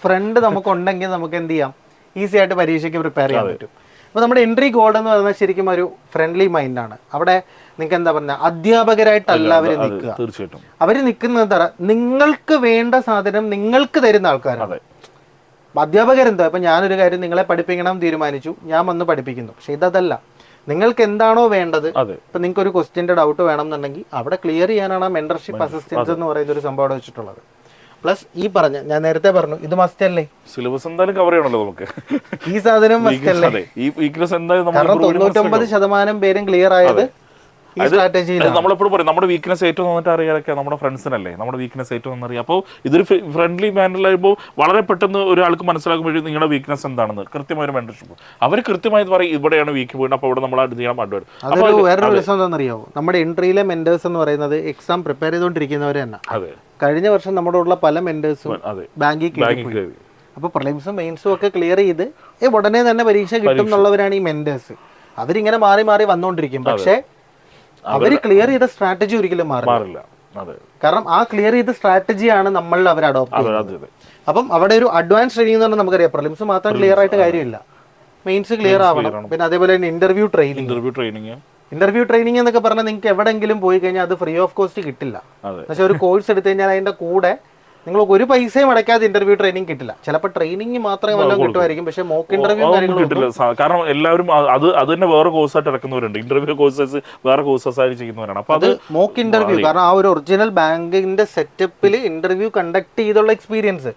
ഫ്രണ്ട് നമുക്കുണ്ടെങ്കിൽ നമുക്ക് എന്ത് ചെയ്യാം, ഈസി ആയിട്ട് പരീക്ഷയ്ക്ക് പ്രിപ്പയർ ചെയ്യാൻ പറ്റും. അപ്പോൾ നമ്മുടെ എൻട്രി ഗോൾഡ് എന്ന് പറയുന്നത് ശരിക്കും ഒരു ഫ്രണ്ട്ലി മൈൻഡാണ്. അവിടെ നിങ്ങൾക്ക് എന്താ പറയുക, അധ്യാപകരായിട്ടല്ല അവർ നിൽക്കുക. തീർച്ചയായിട്ടും അവർ നിൽക്കുന്നത് നിങ്ങൾക്ക് വേണ്ട സാധനം നിങ്ങൾക്ക് തരുന്ന ആൾക്കാരാണ്. അധ്യാപകരെന്താ, ഇപ്പം ഞാനൊരു കാര്യം നിങ്ങളെ പഠിപ്പിക്കണം തീരുമാനിച്ചു, ഞാൻ വന്ന് പഠിപ്പിക്കുന്നു. പക്ഷെ ഇതല്ല, നിങ്ങൾക്ക് എന്താണോ വേണ്ടത്. ഇപ്പം നിങ്ങൾക്ക് ഒരു ക്വസ്റ്റ്യൻ്റെ ഡൗട്ട് വേണം എന്നുണ്ടെങ്കിൽ അവിടെ ക്ലിയർ ചെയ്യാനാണ് മെന്റർഷിപ്പ് അസിസ്റ്റൻസ് എന്ന് പറയുന്ന ഒരു സംഭവം അവിടെ വെച്ചിട്ടുള്ളത്. പ്ലസ് ഈ പറഞ്ഞ ഞാൻ നേരത്തെ പറഞ്ഞു, ഇത് മസ്റ്റ് അല്ലേ, സിലബസ് എന്തായാലും കവർ ചെയ്യണല്ലോ നമുക്ക്. ഈ സാധനം മസ്റ്റ് അല്ലേ. കാരണം 99% പേരും ക്ലിയർ ആയത് നമ്മളെപ്പോഴും പറയും നമ്മുടെ വീക്ക്നെസ് ഏറ്റവും നന്നായിട്ട് അറിയാനൊക്കെ നമ്മുടെ ഫ്രണ്ട്സിനല്ലേ നമ്മുടെ വീക്ക്നെസ് ഏറ്റവും നന്നറിയാം. അപ്പോൾ ഇതൊരു ഫ്രണ്ട്ലി മാനറിലാകുമ്പോൾ വളരെ പെട്ടെന്ന് ഒരാൾക്ക് മനസ്സിലാക്കുമ്പോഴും നിങ്ങളുടെ വീക്ക്നെസ് എന്താണെന്ന് കൃത്യമായ ഒരു മെന്റർഷിപ്പ് അവർ കൃത്യമായി പറയും, ഇവിടെയാണ് വീക്ക് പോയിട്ട്, അപ്പോൾ ഇവിടെ നമ്മൾ അത് ചെയ്യണം. അതൊരു വേറൊരു രസം എന്താണെന്നറിയാമോ, നമ്മുടെ എൻട്രിയിലെ മെന്റേഴ്സ് എന്ന് പറയുന്നത് എക്സാം പ്രിപ്പയർ ചെയ്തുകൊണ്ടിരിക്കുന്നവർ തന്നെ. കഴിഞ്ഞ വർഷം നമ്മുടെ ഉള്ള പല മെന്റേഴ്സും ബാങ്കിൽ അപ്പോൾ പ്രിലിംസും മെയിൻസും ഒക്കെ ക്ലിയർ ചെയ്ത് ഉടനെ തന്നെ പരീക്ഷ കിട്ടും എന്നുള്ളവരാണ് ഈ മെന്റേഴ്സ്. അവരിങ്ങനെ മാറി മാറി വന്നുകൊണ്ടിരിക്കും. പക്ഷേ അവർ ക്ലിയർ ചെയ്ത സ്ട്രാറ്റജി ഒരിക്കലും മാറില്ല. കാരണം ആ ക്ലിയർ ചെയ്ത സ്ട്രാറ്റജിയാണ് നമ്മൾ അവർ അഡോപ്റ്റ് ചെയ്യുന്നത്. അപ്പം അവിടെ ഒരു അഡ്വാൻസ് ട്രെയിനിങ് എന്ന് പറഞ്ഞാൽ നമുക്കറിയാം, പ്രിലിംസ് മാത്രം ക്ലിയർ ആയിട്ട് കാര്യമില്ല, മെയിൻസ് ക്ലിയർ ആവണം. പിന്നെ അതേപോലെ തന്നെ ഇന്റർവ്യൂ ട്രെയിനിങ് എന്നൊക്കെ പറഞ്ഞാൽ നിങ്ങൾക്ക് എവിടെയെങ്കിലും പോയി കഴിഞ്ഞാൽ അത് ഫ്രീ ഓഫ് കോസ്റ്റ് കിട്ടില്ല. പക്ഷെ ഒരു കോഴ്സ് എടുത്തു കഴിഞ്ഞാൽ അതിന്റെ കൂടെ നിങ്ങൾക്ക് ഒരു പൈസയും അടയ്ക്കാതെ ഇന്റർവ്യൂ ട്രെയിനിങ് കിട്ടില്ല. ചിലപ്പോൾ ട്രെയിനിങ് മാത്രമേ വല്ലതും കിട്ടുമായിരിക്കും, പക്ഷെ മോക്ക് ഇന്റർവ്യൂ കിട്ടില്ല. കാരണം എല്ലാവരും അത് തന്നെ വേറെ കോഴ്സായിട്ട് ഇറക്കുന്നവരുണ്ട്. ഇന്റർവ്യൂ കോഴ്സസ് വേറെ കോഴ്സസ് ആയിട്ട് ചെയ്യുന്നവരാണ്. അപ്പൊ അത് മോക്ക് ഇന്റർവ്യൂ, കാരണം ആ ഒരു ഒറിജിനൽ ബാങ്കിന്റെ സെറ്റപ്പിൽ ഇന്റർവ്യൂ കണ്ടക്ട് ചെയ്തുള്ള എക്സ്പീരിയൻസ്,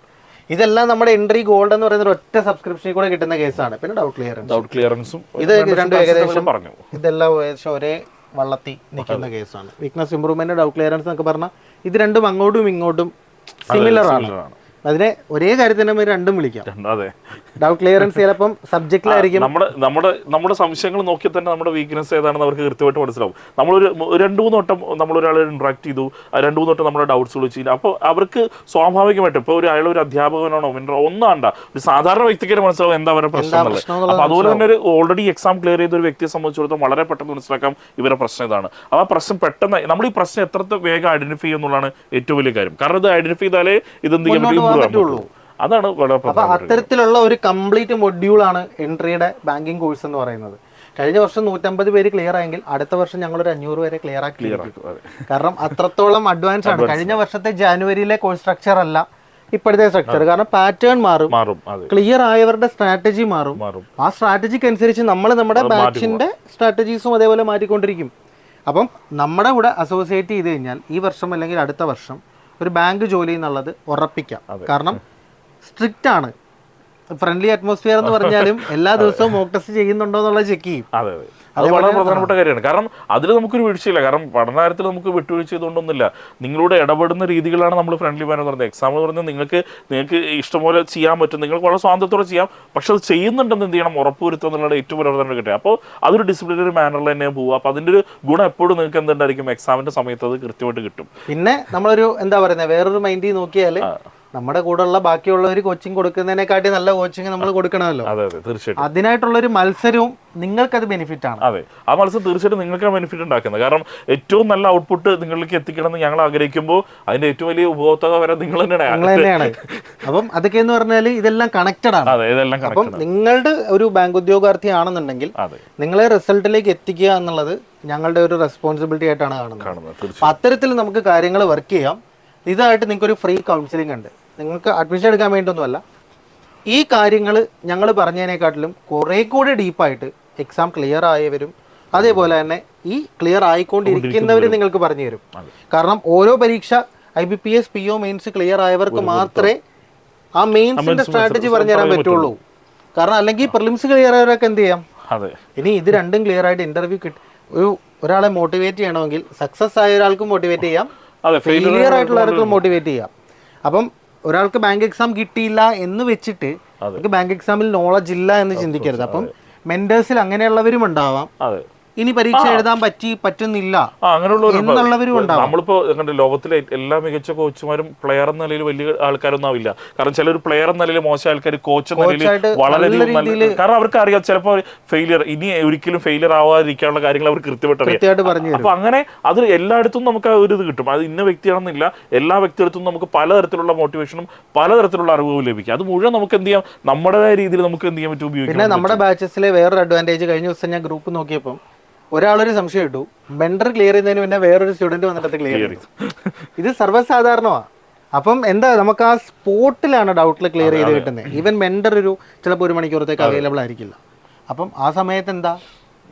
ഇതെല്ലാം നമ്മുടെ എൻട്രി ഗോൾഡ് എന്ന് പറയുന്ന ഒറ്റ സബ്സ്ക്രിപ്ഷനിൽ കൂടെ കിട്ടുന്ന കേസാണ്. പിന്നെ ഡൗട്ട് ക്ലിയറൻസും ഇത് രണ്ടും ഏകദേശം പറഞ്ഞു, ഇതെല്ലാം ഏകദേശം ഒരേ വള്ളത്തി നിൽക്കുന്ന കേസാണ്. വീക്ക്നസ് ഇംപ്രൂവ്മെന്റ്, ഡൗട്ട് ക്ലിയറൻസ് എന്നൊക്കെ പറഞ്ഞാൽ ഇത് രണ്ടും അങ്ങോട്ടും ഇങ്ങോട്ടും സിമിലർ ആണ്. അതിനെ ഒരേ കാര്യത്തിന് രണ്ടും വിളിക്കാം. ഡൗട്ട് ക്ലിയറൻസ് ചിലപ്പം സബ്ജക്റ്റിലായിരിക്കും. നമ്മുടെ സംശയങ്ങൾ നോക്കി തന്നെ നമ്മുടെ വീക്ക്നെസ് ഏതാണെന്ന് അവർക്ക് കൃത്യമായിട്ട് മനസ്സിലാവും. നമ്മളൊരു 2-3 വട്ടം നമ്മളൊരാളെ ഇന്ററാക്ട് ചെയ്തു, 2-3 വട്ടം നമ്മുടെ ഡൗട്ട്സ് വിളിച്ചില്ല, അപ്പോൾ അവർക്ക് സ്വാഭാവികമായിട്ട് ഇപ്പോൾ അയാളൊരു അധ്യാപകനാണോ ഒന്നാണ്ട ഒരു സാധാരണ വ്യക്തിക്ക് മനസ്സിലാവും എന്താ അവരുടെ പ്രശ്നം എന്നുള്ളത്. അപ്പോൾ അതുപോലെ തന്നെ ഒരു ഓൾറെഡി എക്സാം ക്ലിയർ ചെയ്ത ഒരു വ്യക്തിയെ സംബന്ധിച്ചിടത്തോളം വളരെ പെട്ടെന്ന് മനസ്സിലാക്കാം ഇവരുടെ പ്രശ്നം ഇതാണ്. ആ പ്രശ്നം പെട്ടെന്ന് നമ്മൾ ഈ പ്രശ്നം എത്ര വേഗം ഐഡന്റിഫൈ ചെയ്യുന്നുള്ളതാണ് ഏറ്റവും വലിയ കാര്യം. കാരണം ഇത് ഐഡന്റിഫൈ ചെയ്താലേ ഇതെന്ത് ചെയ്യാൻ പറ്റുള്ളൂ. അതാണ് അപ്പൊ അത്തരത്തിലുള്ള ഒരു കംപ്ലീറ്റ് മൊഡ്യൂളാണ് എൻട്രിയുടെ ബാങ്കിങ് കോഴ്സ് എന്ന് പറയുന്നത്. കഴിഞ്ഞ വർഷം 150 പേര് ക്ലിയർ ആയെങ്കിൽ അടുത്ത വർഷം ഞങ്ങൾ ഒരു 500 പേരെ ക്ലിയർ ആക്കി. കാരണം അത്രത്തോളം അഡ്വാൻസ് ആണ്. കഴിഞ്ഞ വർഷത്തെ ജാനുവരിയിലെ കോഴ്സ് സ്ട്രക്ചർ അല്ല ഇപ്പോഴത്തെ സ്ട്രക്ചർ. കാരണം പാറ്റേൺ മാറും, ക്ലിയർ ആയവരുടെ സ്ട്രാറ്റജി മാറും. ആ സ്ട്രാറ്റജിക്ക് അനുസരിച്ച് നമ്മൾ നമ്മുടെ ബാച്ചിന്റെ സ്ട്രാറ്റജീസും അതേപോലെ മാറ്റിക്കൊണ്ടിരിക്കും. അപ്പം നമ്മുടെ കൂടെ അസോസിയേറ്റ് ചെയ്ത് കഴിഞ്ഞാൽ ഈ വർഷം അല്ലെങ്കിൽ അടുത്ത വർഷം ഒരു ബാങ്ക് ജോലി എന്നുള്ളത് ഉറപ്പിക്കാം. കാരണം സ്ട്രിക്റ്റ് ആണ്. ഫ്രണ്ട്ലി അറ്റ്മോസ്ഫിയർ എന്ന് പറഞ്ഞാലും എല്ലാ ദിവസവും മോക്ക് ടെസ്റ്റ് ചെയ്യുന്നുണ്ടോ എന്നുള്ളത് ചെക്ക് ചെയ്യും. അത് വളരെ പ്രധാനപ്പെട്ട കാര്യമാണ്. കാരണം അതിൽ നമുക്കൊരു വീഴ്ചയില്ല. കാരണം പഠനകാര്യത്തിൽ നമുക്ക് വിട്ടുവീഴ്ച ചെയ്തുകൊണ്ടൊന്നുമില്ല. നിങ്ങളോട് ഇടപെടുന്ന രീതികളാണ് നമ്മൾ ഫ്രണ്ട്ലി മാൻ എന്ന് പറയുന്നത്. എക്സാം എന്ന് പറഞ്ഞാൽ നിങ്ങൾക്ക് ഇഷ്ടംപോലെ ചെയ്യാൻ പറ്റും, നിങ്ങൾക്ക് വളരെ സ്വാതന്ത്ര്യത്തോടെ ചെയ്യാം. പക്ഷെ അത് ചെയ്യുന്നുണ്ടെന്ന് എന്ത് ചെയ്യണം, ഉറപ്പുവരുത്തുക എന്നുള്ളത് ഏറ്റവും പ്രധാനപ്പെട്ട കിട്ടുക. അപ്പോൾ അതൊരു ഡിസിപ്ലിനറി മാനറിൽ തന്നെ പോവുക. അപ്പോൾ അതിൻ്റെ ഒരു ഗുണം എപ്പോഴും നിങ്ങൾക്ക് എന്തുണ്ടായിരിക്കും, എക്സാമിന്റെ സമയത്ത് അത് കൃത്യമായിട്ട് കിട്ടും. പിന്നെ നമ്മളൊരു എന്താ പറയുന്നത്, വേറൊരു മൈൻഡിൽ നോക്കിയാൽ നമ്മുടെ കൂടെ ഉള്ള ബാക്കിയുള്ളവർ കോച്ചിങ് കൊടുക്കുന്നതിനെക്കാട്ടി നല്ല കോച്ചിങ് നമ്മൾ കൊടുക്കണമല്ലോ. അതെ അതെ തീർച്ചയായിട്ടും അതിനായിട്ടുള്ള ഒരു മത്സരവും നിങ്ങൾക്കത് ബെനിഫിറ്റ് ആണ്. അതെ, ആ മത്സരം തീർച്ചയായിട്ടും നിങ്ങൾക്ക് ബെനിഫിറ്റ് ഉണ്ടാക്കുന്നത്. കാരണം ഏറ്റവും നല്ല ഔട്ട്പുട്ട് നിങ്ങളിലേക്ക് എത്തിക്കണം എന്ന് ഞങ്ങൾ ആഗ്രഹിക്കുമ്പോൾ അതിന്റെ ഏറ്റവും വലിയ ഉപഭോക്താവ് വരെ നിങ്ങൾ തന്നെയാണ്. അപ്പം അതൊക്കെ എന്ന് പറഞ്ഞാൽ ഇതെല്ലാം കണക്റ്റഡ് ആണ്. അതെ, ഇതെല്ലാം അപ്പം നിങ്ങളുടെ ഒരു ബാങ്ക് ഉദ്യോഗാർത്ഥി ആണെന്നുണ്ടെങ്കിൽ നിങ്ങളെ റിസൾട്ടിലേക്ക് എത്തിക്കുക എന്നുള്ളത് ഞങ്ങളുടെ ഒരു റെസ്പോൺസിബിലിറ്റി ആയിട്ടാണ് കാണുന്നത്. അത്തരത്തിൽ നമുക്ക് കാര്യങ്ങൾ വർക്ക് ചെയ്യാം. ഇതായിട്ട് നിങ്ങൾക്കൊരു ഫ്രീ കൗൺസിലിംഗ് ഉണ്ട്. നിങ്ങൾക്ക് അഡ്മിഷൻ എടുക്കാൻ വേണ്ടിയൊന്നുമല്ല, ഈ കാര്യങ്ങൾ ഞങ്ങൾ പറഞ്ഞതിനെക്കാട്ടിലും കുറേ കൂടി ഡീപ്പായിട്ട് എക്സാം ക്ലിയർ ആയവരും അതേപോലെ തന്നെ ഈ ക്ലിയർ ആയിക്കൊണ്ടിരിക്കുന്നവർ നിങ്ങൾക്ക് പറഞ്ഞു തരും. കാരണം ഓരോ പരീക്ഷ IBPS PO മെയിൻസ് ക്ലിയർ ആയവർക്ക് മാത്രമേ ആ മെയിൻസിന്റെ സ്ട്രാറ്റജി പറഞ്ഞു തരാൻ പറ്റുള്ളൂ. കാരണം അല്ലെങ്കിൽ പ്രിലിംസ് ക്ലിയർ ആയവരൊക്കെ എന്ത് ചെയ്യാം, ഇനി ഇത് രണ്ടും ക്ലിയർ ആയിട്ട് ഇന്റർവ്യൂ ഒരാളെ മോട്ടിവേറ്റ് ചെയ്യണമെങ്കിൽ സക്സസ് ആയ ഒരാൾക്കും മോട്ടിവേറ്റ് ചെയ്യാം, ഫെയിലിയർ ആയിട്ടുള്ളവർക്കും മോട്ടിവേറ്റ് ചെയ്യാം. അപ്പം ഒരാൾക്ക് ബാങ്ക് എക്സാം കിട്ടിയില്ല എന്ന് വെച്ചിട്ട് ബാങ്ക് എക്സാമിൽ നോളജ് ഇല്ല എന്ന് ചിന്തിക്കരുത്. അപ്പം മെന്റേഴ്സിൽ അങ്ങനെയുള്ളവരും ഉണ്ടാവാം, ഇനി പരീക്ഷ എഴുതാൻ പറ്റുന്നില്ല എന്നുള്ളവരും ഉണ്ടാവും. നമ്മളിപ്പോ ലോകത്തിലെ എല്ലാ മികച്ച കോച്ചുമാരും പ്ലെയർ എന്ന നിലയിൽ വലിയ ആൾക്കാരൊന്നും ആവില്ല. കാരണം ചിലർ പ്ലെയർ എന്ന നിലയിൽ മോശം ആൾക്കാർ കോച്ച് എന്ന നിലയിൽ വളരെയധികം നല്ല, കാരണം അവർക്ക് അറിയാം ചിലപ്പോൾ ഫെയിലിയർ ഇനി ഒരിക്കലും ഫെയിലിയർ ആവാതിരിക്കാനുള്ള കാര്യങ്ങൾ അവർ കൃത്യമായിട്ട് പറഞ്ഞു. അപ്പൊ അങ്ങനെ അത് എല്ലായിടത്തും നമുക്ക് ഒരു ഇത് കിട്ടും. അത് ഇന്ന വ്യക്തിയാണെന്നില്ല, എല്ലാ വ്യക്തിയെടുത്തും നമുക്ക് പലതരത്തിലുള്ള മോട്ടിവേഷനും പലതരത്തിലുള്ള അറിവും ലഭിക്കും. അത് മുഴുവൻ നമുക്ക് എന്ത് ചെയ്യാം, നമ്മുടേതായ രീതിയിൽ നമുക്ക് എന്ത് ചെയ്യാൻ പറ്റും, ഉപയോഗിക്കാം. പിന്നെ നമ്മുടെ ബാച്ചസിലെ വേറൊരു അഡ്വാൻറ്റേജ്, കഴിഞ്ഞ ദിവസം ഞാൻ ഗ്രൂപ്പ് നോക്കിയപ്പോൾ ഒരാളൊരു സംശയം ഇട്ടു, മെന്റർ ക്ലിയർ ചെയ്യുന്നതിന് പിന്നെ വേറൊരു സ്റ്റുഡന്റ് വന്നിട്ട് ക്ലിയർ ചെയ്തു. ഇത് സർവ്വസാധാരണമാണ്. അപ്പം എന്താ, നമുക്ക് ആ സ്പോട്ടിലാണ് ഡൗട്ടിൽ ക്ലിയർ ചെയ്ത് കിട്ടുന്നത്. ഈവൻ മെന്റർ ചിലപ്പോൾ 1 മണിക്കൂറത്തേക്ക് അവൈലബിൾ ആയിരിക്കില്ല. അപ്പം ആ സമയത്ത് എന്താ,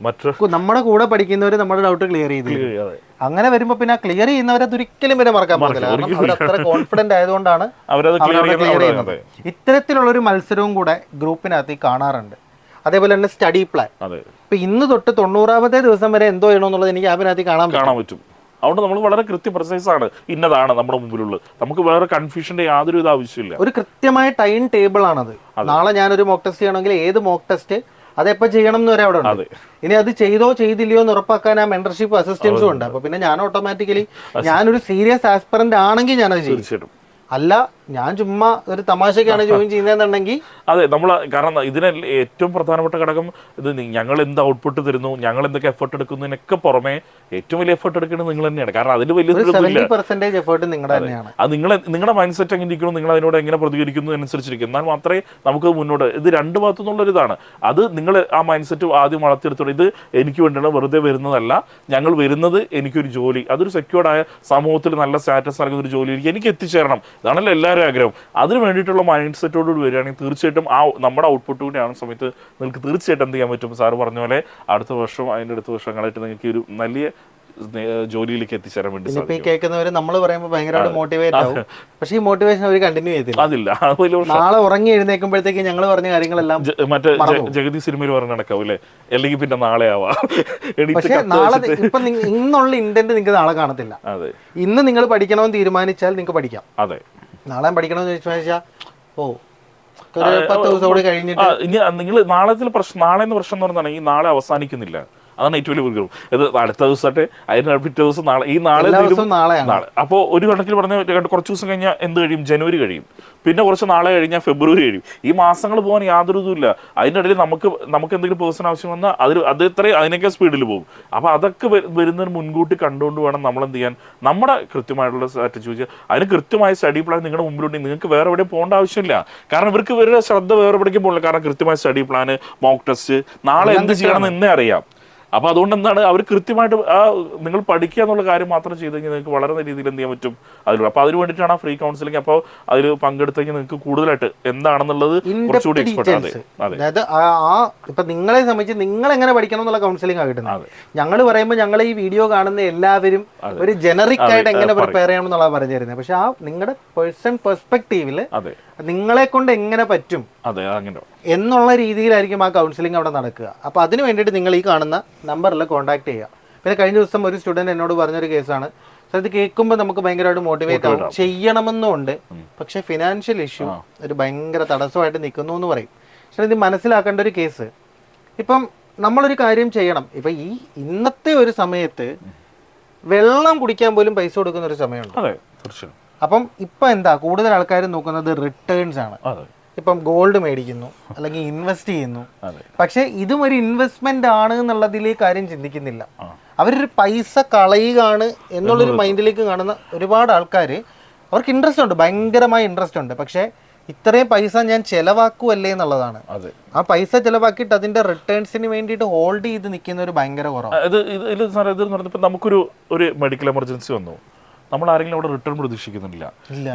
നമ്മുടെ കൂടെ പഠിക്കുന്നവർ നമ്മുടെ ഡൗട്ട് ക്ലിയർ ചെയ്തു. അങ്ങനെ വരുമ്പോൾ പിന്നെ ക്ലിയർ ചെയ്യുന്നവരെ ഒരിക്കലും പിന്നെ മറക്കാൻ പറ്റില്ല. കാരണം അവർ അത്ര കോൺഫിഡന്റ് ആയതുകൊണ്ടാണ് ക്ലിയർ ചെയ്യുന്നത്. ഇത്തരത്തിലുള്ളൊരു മത്സരവും കൂടെ ഗ്രൂപ്പിനകത്ത് കാണാറുണ്ട്. അതേപോലെ തന്നെ സ്റ്റഡി പ്ലാൻ. ഇപ്പൊ ഇന്ന് തൊട്ട് 90ാമത്തെ ദിവസം വരെ എന്തോ ചെയ്യണമെന്നുള്ളത് എനിക്ക് ആപ്പിനകത്ത് കാണാൻ പറ്റും. അതുകൊണ്ട് നമ്മൾ വളരെ പ്രിസൈസ് ആണ്, ഇന്നതാണ് നമ്മുടെ മുമ്പിലുള്ളത്. നമുക്ക് വേറെ കൺഫ്യൂഷന്റെ യാതൊരു ഇത് ആവശ്യമില്ല. ഒരു കൃത്യമായ ടൈം ടേബിൾ ആണത്. നാളെ ഞാനൊരു മോക്ക് ടെസ്റ്റ് ചെയ്യണമെങ്കിൽ ഏത് മോക്ക് ടെസ്റ്റ് അതെപ്പോ ചെയ്യണം എന്ന് വരെ അവിടെ ഉണ്ട്. ഇനി അത് ചെയ്തോ ചെയ്തില്ലയോ എന്ന് ഉറപ്പാക്കാൻ ആ മെന്റർഷിപ്പ് അസിസ്റ്റൻസും ഉണ്ട്. അപ്പൊ പിന്നെ ഞാൻ ഓട്ടോമാറ്റിക്കലി ഞാനൊരു സീരിയസ് ആസ്പിറന്റ് ആണെങ്കിൽ ഞാനത് ചെയ്യും. അല്ല ഞാൻ ചുമ്മാ ഒരു തമാശക്കാണ് ജോയിൻ ചെയ്യുന്നതെന്നുണ്ടെങ്കിൽ അതെ, നമ്മൾ കാരണം ഇതിന് ഏറ്റവും പ്രധാനപ്പെട്ട ഘടകം ഇത് ഞങ്ങൾ എന്ത് ഔട്ട്പുട്ട് തരുന്നു, ഞങ്ങൾ എന്തൊക്കെ എഫർട്ട് എടുക്കുന്നതിനൊക്കെ പുറമെ ഏറ്റവും വലിയ എഫർട്ട് എടുക്കുന്നത് നിങ്ങൾ തന്നെയാണ്. കാരണം അതിൽ വലിയ അത് നിങ്ങളുടെ മൈൻഡ് സെറ്റ് എങ്ങനെ ഇരിക്കണം, നിങ്ങൾ അതിനോട് എങ്ങനെ പ്രതികരിക്കുന്നു അനുസരിച്ചിരിക്കും. എന്നാൽ മാത്രമേ നമുക്ക് മുന്നോട്ട്, ഇത് രണ്ട് ഭാഗത്തു നിന്നുള്ളൊരിതാണ്. അത് നിങ്ങൾ ആ മൈൻഡ് സെറ്റ് ആദ്യം വളർത്തിയെടുത്തോളൂ. ഇത് എനിക്ക് വേണ്ടിയാണ്, വെറുതെ വരുന്നതല്ല, ഞങ്ങൾ വരുന്നത് എനിക്കൊരു ജോലി, അതൊരു സെക്യൂർഡായ സമൂഹത്തിൽ നല്ല സ്റ്റാറ്റസ് നൽകുന്ന ഒരു ജോലിയിലേക്ക് എനിക്ക് എത്തിച്ചേരണം. ഇതാണല്ലോ എല്ലാവരും ആഗ്രഹം. അതിന് വേണ്ടിയിട്ടുള്ള മൈൻഡ് സെറ്റോടുകൂടി വരികയാണെങ്കിൽ തീർച്ചയായിട്ടും ആ നമ്മുടെ ഔട്ട്പുട്ട് കൂടി ആവുന്ന സമയത്ത് നിങ്ങൾക്ക് തീർച്ചയായിട്ടും എന്ത് ചെയ്യാൻ പറ്റും, സാറ് പറഞ്ഞ പോലെ അടുത്ത വർഷം അതിൻ്റെ അടുത്ത വർഷങ്ങളായിട്ട് നിങ്ങൾക്ക് ഒരു വലിയ ജോലിയിലേക്ക് എത്തിച്ചേരാൻ വേണ്ടി സാധിക്കും. കേൾക്കുന്നവര് നമ്മൾ പറയുമ്പോൾ ഭയങ്കരമായിട്ട് മോട്ടിവേറ്റ് ആവും. പക്ഷേ ഈ മോട്ടിവേഷൻ അവർ കണ്ടിന്യൂ ചെയ്തില്ല. അതില്ല. നാളെ ഉറങ്ങി എഴുന്നേക്കുമ്പോഴത്തേക്ക് ഞങ്ങൾ പറഞ്ഞ കാര്യങ്ങളെല്ലാം മറ്റേ ജഗതി സിനിമയിൽ പറഞ്ഞ നടക്കാവും അല്ലേ, അല്ലെങ്കിൽ പിന്നെ നാളെ ആവാം. പക്ഷേ നാളെ ഇപ്പൊ ഇന്നുള്ള ഇന്റന്റ് നിങ്ങൾക്ക് നാളെ കാണത്തില്ല. അതെ, ഇന്ന് നിങ്ങൾ പഠിക്കണമെന്ന് തീരുമാനിച്ചാൽ നിങ്ങൾക്ക് പഠിക്കാം. അതെ, നാളെ പഠിക്കണമെന്ന് തീരുമാനിച്ചാൽ 10 ദിവസം കൂടി കഴിഞ്ഞിട്ട് ഇനി നിങ്ങൾ നാളെ പ്രശ്നം എന്ന് പറഞ്ഞാൽ ഈ നാളെ അവസാനിക്കുന്നില്ല. അതാണ് ഏറ്റവും വലിയ ഗുണം. ഇത് അടുത്ത ദിവസമായിട്ട് അതിന് പിറ്റേ ദിവസം നാളെ, ഈ നാളെ അപ്പോൾ ഒരു കണക്കിൽ പറഞ്ഞാൽ കുറച്ച് ദിവസം കഴിഞ്ഞാൽ എന്ത് കഴിയും, ജനുവരി കഴിയും. പിന്നെ കുറച്ച് നാളെ കഴിഞ്ഞാൽ ഫെബ്രുവരി കഴിയും. ഈ മാസങ്ങൾ പോകാൻ യാതൊരു ഇതുമില്ല. അതിൻ്റെ ഇടയിൽ നമുക്ക് എന്തെങ്കിലും പേഴ്സൺ ആവശ്യം വന്നാൽ അത് അതിനൊക്കെ സ്പീഡിൽ പോകും. അപ്പോൾ അതൊക്കെ വരുന്നതിന് മുൻകൂട്ടി കണ്ടുകൊണ്ട് വേണം നമ്മൾ എന്ത് ചെയ്യാൻ, നമ്മുടെ കൃത്യമായിട്ടുള്ള സ്ട്രാറ്റജി വെച്ചാൽ അതിന് കൃത്യമായ സ്റ്റഡി പ്ലാൻ നിങ്ങളുടെ മുമ്പിലുണ്ടെങ്കിൽ നിങ്ങൾക്ക് വേറെ എവിടെയും പോകേണ്ട ആവശ്യമില്ല. കാരണം ഇവർക്ക് ഇവരുടെ ശ്രദ്ധ വേറെ എവിടേക്കും പോകില്ല. കാരണം കൃത്യമായ സ്റ്റഡി പ്ലാന്, മോക്ക് ടെസ്റ്റ്, നാളെ എന്ത് ചെയ്യണമെന്ന് ഇന്നേ അറിയാം. അപ്പോൾ അതുകൊണ്ട് എന്താണ്, അവർ കൃത്യമായിട്ട് ആ നിങ്ങൾ പഠിക്കുക എന്നുള്ള കാര്യം മാത്രം ചെയ്ത് കഴിഞ്ഞാൽ നിങ്ങൾക്ക് വളരെ രീതിയിൽ എന്ത് ചെയ്യാൻ പറ്റും അതിലൂടെ. അപ്പോൾ അതിന് വേണ്ടിയിട്ടാണ് ആ ഫ്രീ കൗൺസിലിംഗ്. അപ്പോൾ അതിൽ പങ്കെടുത്തെങ്കിൽ നിങ്ങൾക്ക് കൂടുതലായിട്ട് എന്താണെന്നുള്ളത് കുറച്ചുകൂടി എക്സ്പെർട്ട്. അതായത് ഇപ്പൊ നിങ്ങളെ സംബന്ധിച്ച് നിങ്ങൾ എങ്ങനെ പഠിക്കണം എന്നുള്ള കൗൺസിലിംഗ് ആ കിട്ടുന്നത്. ഞങ്ങൾ പറയുമ്പോൾ ഞങ്ങൾ ഈ വീഡിയോ കാണുന്ന എല്ലാവരും ഒരു ജനറിക് ആയിട്ട് എങ്ങനെ പ്രിപ്പയർ ചെയ്യണം എന്നുള്ളത് പറഞ്ഞു തരുന്നത്. പക്ഷെ ആ നിങ്ങളുടെ പേഴ്സൺ പെർസ്പെക്റ്റീവില് നിങ്ങളെ കൊണ്ട് എങ്ങനെ പറ്റും എന്നുള്ള രീതിയിലായിരിക്കും ആ കൗൺസിലിംഗ് അവിടെ നടക്കുക. അപ്പോൾ അതിന് വേണ്ടിയിട്ട് നിങ്ങൾ ഈ കാണുന്ന നമ്പറിൽ കോൺടാക്ട് ചെയ്യുക. പിന്നെ കഴിഞ്ഞ ദിവസം ഒരു സ്റ്റുഡൻറ്റ് എന്നോട് പറഞ്ഞൊരു കേസാണ്, സോ ഇത് കേൾക്കുമ്പോൾ നമുക്ക് ഭയങ്കരമായിട്ട് മോട്ടിവേറ്റ് ആവും, ചെയ്യണമെന്നുണ്ട്, പക്ഷെ ഫിനാൻഷ്യൽ ഇഷ്യൂ ഒരു ഭയങ്കര തടസ്സമായിട്ട് നിൽക്കുന്നു എന്ന് പറയും. പക്ഷേ ഇത് മനസ്സിലാക്കേണ്ട ഒരു കേസ്, ഇപ്പം നമ്മളൊരു കാര്യം ചെയ്യണം. ഇപ്പം ഈ ഇന്നത്തെ ഒരു സമയത്ത് വെള്ളം കുടിക്കാൻ പോലും പൈസ കൊടുക്കുന്ന ഒരു സമയമുണ്ട്. അപ്പം ഇപ്പം എന്താ കൂടുതൽ ആൾക്കാർ നോക്കുന്നത് റിട്ടേൺസ് ആണ്. ഇപ്പം ഗോൾഡ് മേടിക്കുന്നു അല്ലെങ്കിൽ ഇൻവെസ്റ്റ് ചെയ്യുന്നു. പക്ഷെ ഇതും ഒരു ഇൻവെസ്റ്റ്മെന്റ് ആണ് എന്നുള്ളതിലേക്ക് കാര്യം ചിന്തിക്കുന്നില്ല. അവരൊരു പൈസ കളയുകയാണ് എന്നുള്ളൊരു മൈൻഡിലേക്ക് കാണുന്ന ഒരുപാട് ആൾക്കാർ, അവർക്ക് ഇൻട്രസ്റ്റ് ഉണ്ട്, ഭയങ്കരമായ ഇൻട്രസ്റ്റ് ഉണ്ട്. പക്ഷേ ഇത്രയും പൈസ ഞാൻ ചെലവാക്കുമല്ലേ എന്നുള്ളതാണ്. ആ പൈസ ചെലവാക്കിയിട്ട് അതിന്റെ റിട്ടേൺസിന് വേണ്ടിയിട്ട് ഹോൾഡ് ചെയ്ത് നിൽക്കുന്ന ഒരു ഭയങ്കര കുറവാണ്. നമുക്കൊരു മെഡിക്കൽ എമർജൻസി വന്നു, നമ്മൾ ആരെങ്കിലും അവിടെ റിട്ടേൺ പ്രതീക്ഷിക്കുന്നില്ല.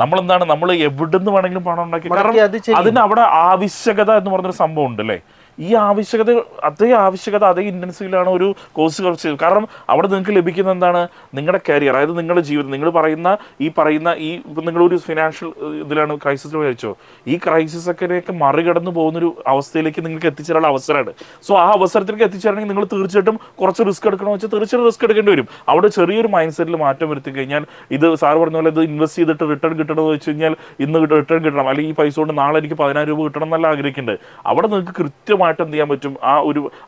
നമ്മളെന്താണ്, നമ്മൾ എവിടുന്ന് വേണമെങ്കിലും പണം ഉണ്ടാക്കി, കാരണം അതിന് അവിടെ ആവശ്യകത എന്ന് പറഞ്ഞൊരു സംഭവം ഉണ്ട് അല്ലേ. ഈ അതേ ആവശ്യകത അതേ ഇൻറ്റൻസിറ്റിയിലാണ് ഒരു കോഴ്സ് ചെയ്തത്. കാരണം അവിടെ നിങ്ങൾക്ക് ലഭിക്കുന്ന എന്താണ്, നിങ്ങളുടെ കരിയർ, അതായത് നിങ്ങളുടെ ജീവിതം, നിങ്ങൾ പറയുന്ന ഇപ്പം നിങ്ങളൊരു ഫിനാൻഷ്യൽ ഇതിലാണ് ക്രൈസിസ് വിചാരിച്ചോ, ഈ ക്രൈസിസ് ഒക്കെ മറികടന്ന് പോകുന്നൊരു അവസ്ഥയിലേക്ക് നിങ്ങൾക്ക് എത്തിച്ചേരാനുള്ള അവസരമാണ്. സോ ആ അവസരത്തിലേക്ക് എത്തിച്ചേരണമെങ്കിൽ നിങ്ങൾ തീർച്ചയായിട്ടും കുറച്ച് റിസ്ക് എടുക്കണമെന്ന് വെച്ചാൽ തീർച്ചയായിട്ടും റിസ്ക് എടുക്കേണ്ടി വരും. അവിടെ ചെറിയൊരു മൈൻഡ് സെറ്റിൽ മാറ്റം വരുത്തി കഴിഞ്ഞാൽ, ഇത് സാർ പറഞ്ഞ പോലെ ഇത് ഇൻവെസ്റ്റ് ചെയ്തിട്ട് റിട്ടേൺ കിട്ടണമെന്ന് വെച്ച് കഴിഞ്ഞാൽ ഇന്ന് റിട്ടേൺ കിട്ടണം, അല്ലെങ്കിൽ ഈ പൈസ കൊണ്ട് നാളെ എനിക്ക് 10,000 രൂപ കിട്ടണം എന്നല്ല ആഗ്രഹിക്കുന്നുണ്ട്. അവിടെ നിങ്ങൾക്ക് കൃത്യമായിട്ട് എന്ത് ചെയ്യാൻ പറ്റും,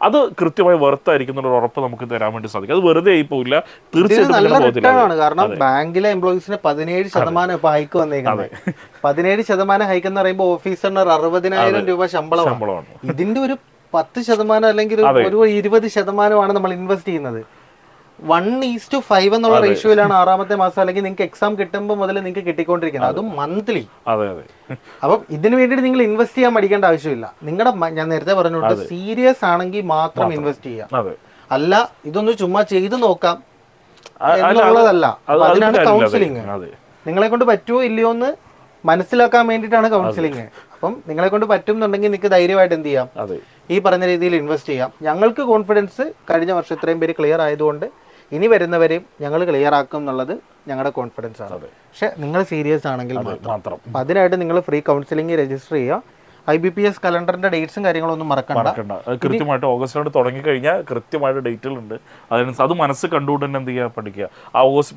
അത് കൃത്യമായി വർത്തായിരിക്കും എന്നുള്ള ഉറപ്പ് നമുക്ക് തരാൻ വേണ്ടി സാധിക്കും. അത് വെറുതെ ആയി പോകില്ല, തീർച്ചയായിട്ടും. കാരണം ബാങ്കിലെ എംപ്ലോയീസിന് 17% ഇപ്പൊ ഹൈക്ക് വന്നേക്കുന്നത്. 17% ഹൈക്ക് എന്ന് പറയുമ്പോൾ ഓഫീസറിന് 60,000 രൂപ ശമ്പളമാണ്. ഇതിന്റെ ഒരു 10% അല്ലെങ്കിൽ ഒരു 20% നമ്മൾ ഇൻവെസ്റ്റ് ചെയ്യുന്നത്. 1:5 എന്നുള്ള റേഷ്യോയിലാണ് 6ാമത്തെ മാസം അല്ലെങ്കിൽ നിങ്ങൾക്ക് എക്സാം കിട്ടുമ്പോൾ മുതൽ നിങ്ങൾക്ക് കിട്ടിക്കൊണ്ടിരിക്കുന്നത്, അതും മന്ത്ലി. അപ്പം ഇതിന് വേണ്ടിയിട്ട് നിങ്ങൾ ഇൻവെസ്റ്റ് ചെയ്യാൻ പഠിക്കേണ്ട ആവശ്യമില്ല. ഞാൻ നേരത്തെ പറഞ്ഞോട്ട് സീരിയസ് ആണെങ്കിൽ മാത്രം ഇൻവെസ്റ്റ് ചെയ്യാം, അല്ല ഇതൊന്ന് ചുമ്മാ ചെയ്ത് നോക്കാം എന്നുള്ളതല്ല. അതിനാണ് കൗൺസിലിംഗ്. നിങ്ങളെ കൊണ്ട് പറ്റുമോ ഇല്ലയോ എന്ന് മനസ്സിലാക്കാൻ വേണ്ടിയിട്ടാണ് കൗൺസിലിംഗ്. അപ്പം നിങ്ങളെ കൊണ്ട് പറ്റും എന്നുണ്ടെങ്കിൽ നിങ്ങൾക്ക് ധൈര്യമായിട്ട് എന്ത് ചെയ്യാം, ഈ പറഞ്ഞ രീതിയിൽ ഇൻവെസ്റ്റ് ചെയ്യാം. ഞങ്ങൾക്ക് കോൺഫിഡൻസ് കഴിഞ്ഞ വർഷം ഇത്രയും പേര് ക്ലിയർ ആയതുകൊണ്ട് ഇനി വരുന്നവരെയും ഞങ്ങൾ ക്ലിയർ ആക്കും എന്നുള്ളത് ഞങ്ങളുടെ കോൺഫിഡൻസ് ആണ്. പക്ഷെ നിങ്ങൾ സീരിയസ് ആണെങ്കിൽ മാത്രം. അപ്പം അതിനായിട്ട് നിങ്ങൾ ഫ്രീ കൗൺസിലിംഗ് രജിസ്റ്റർ ചെയ്യുക. IBPS കലണ്ടറിന്റെ ഡേറ്റ്സും കാര്യങ്ങളൊന്നും മറക്കണ്ട. കൃത്യമായിട്ട് ഓഗസ്റ്റിലോട്ട് തുടങ്ങി കഴിഞ്ഞാൽ കൃത്യമായിട്ട് ഡേറ്റുകളുണ്ട്. അത് മനസ്സ് കണ്ടുകൊണ്ട് തന്നെ എന്ത് ചെയ്യുക, പഠിക്കുക.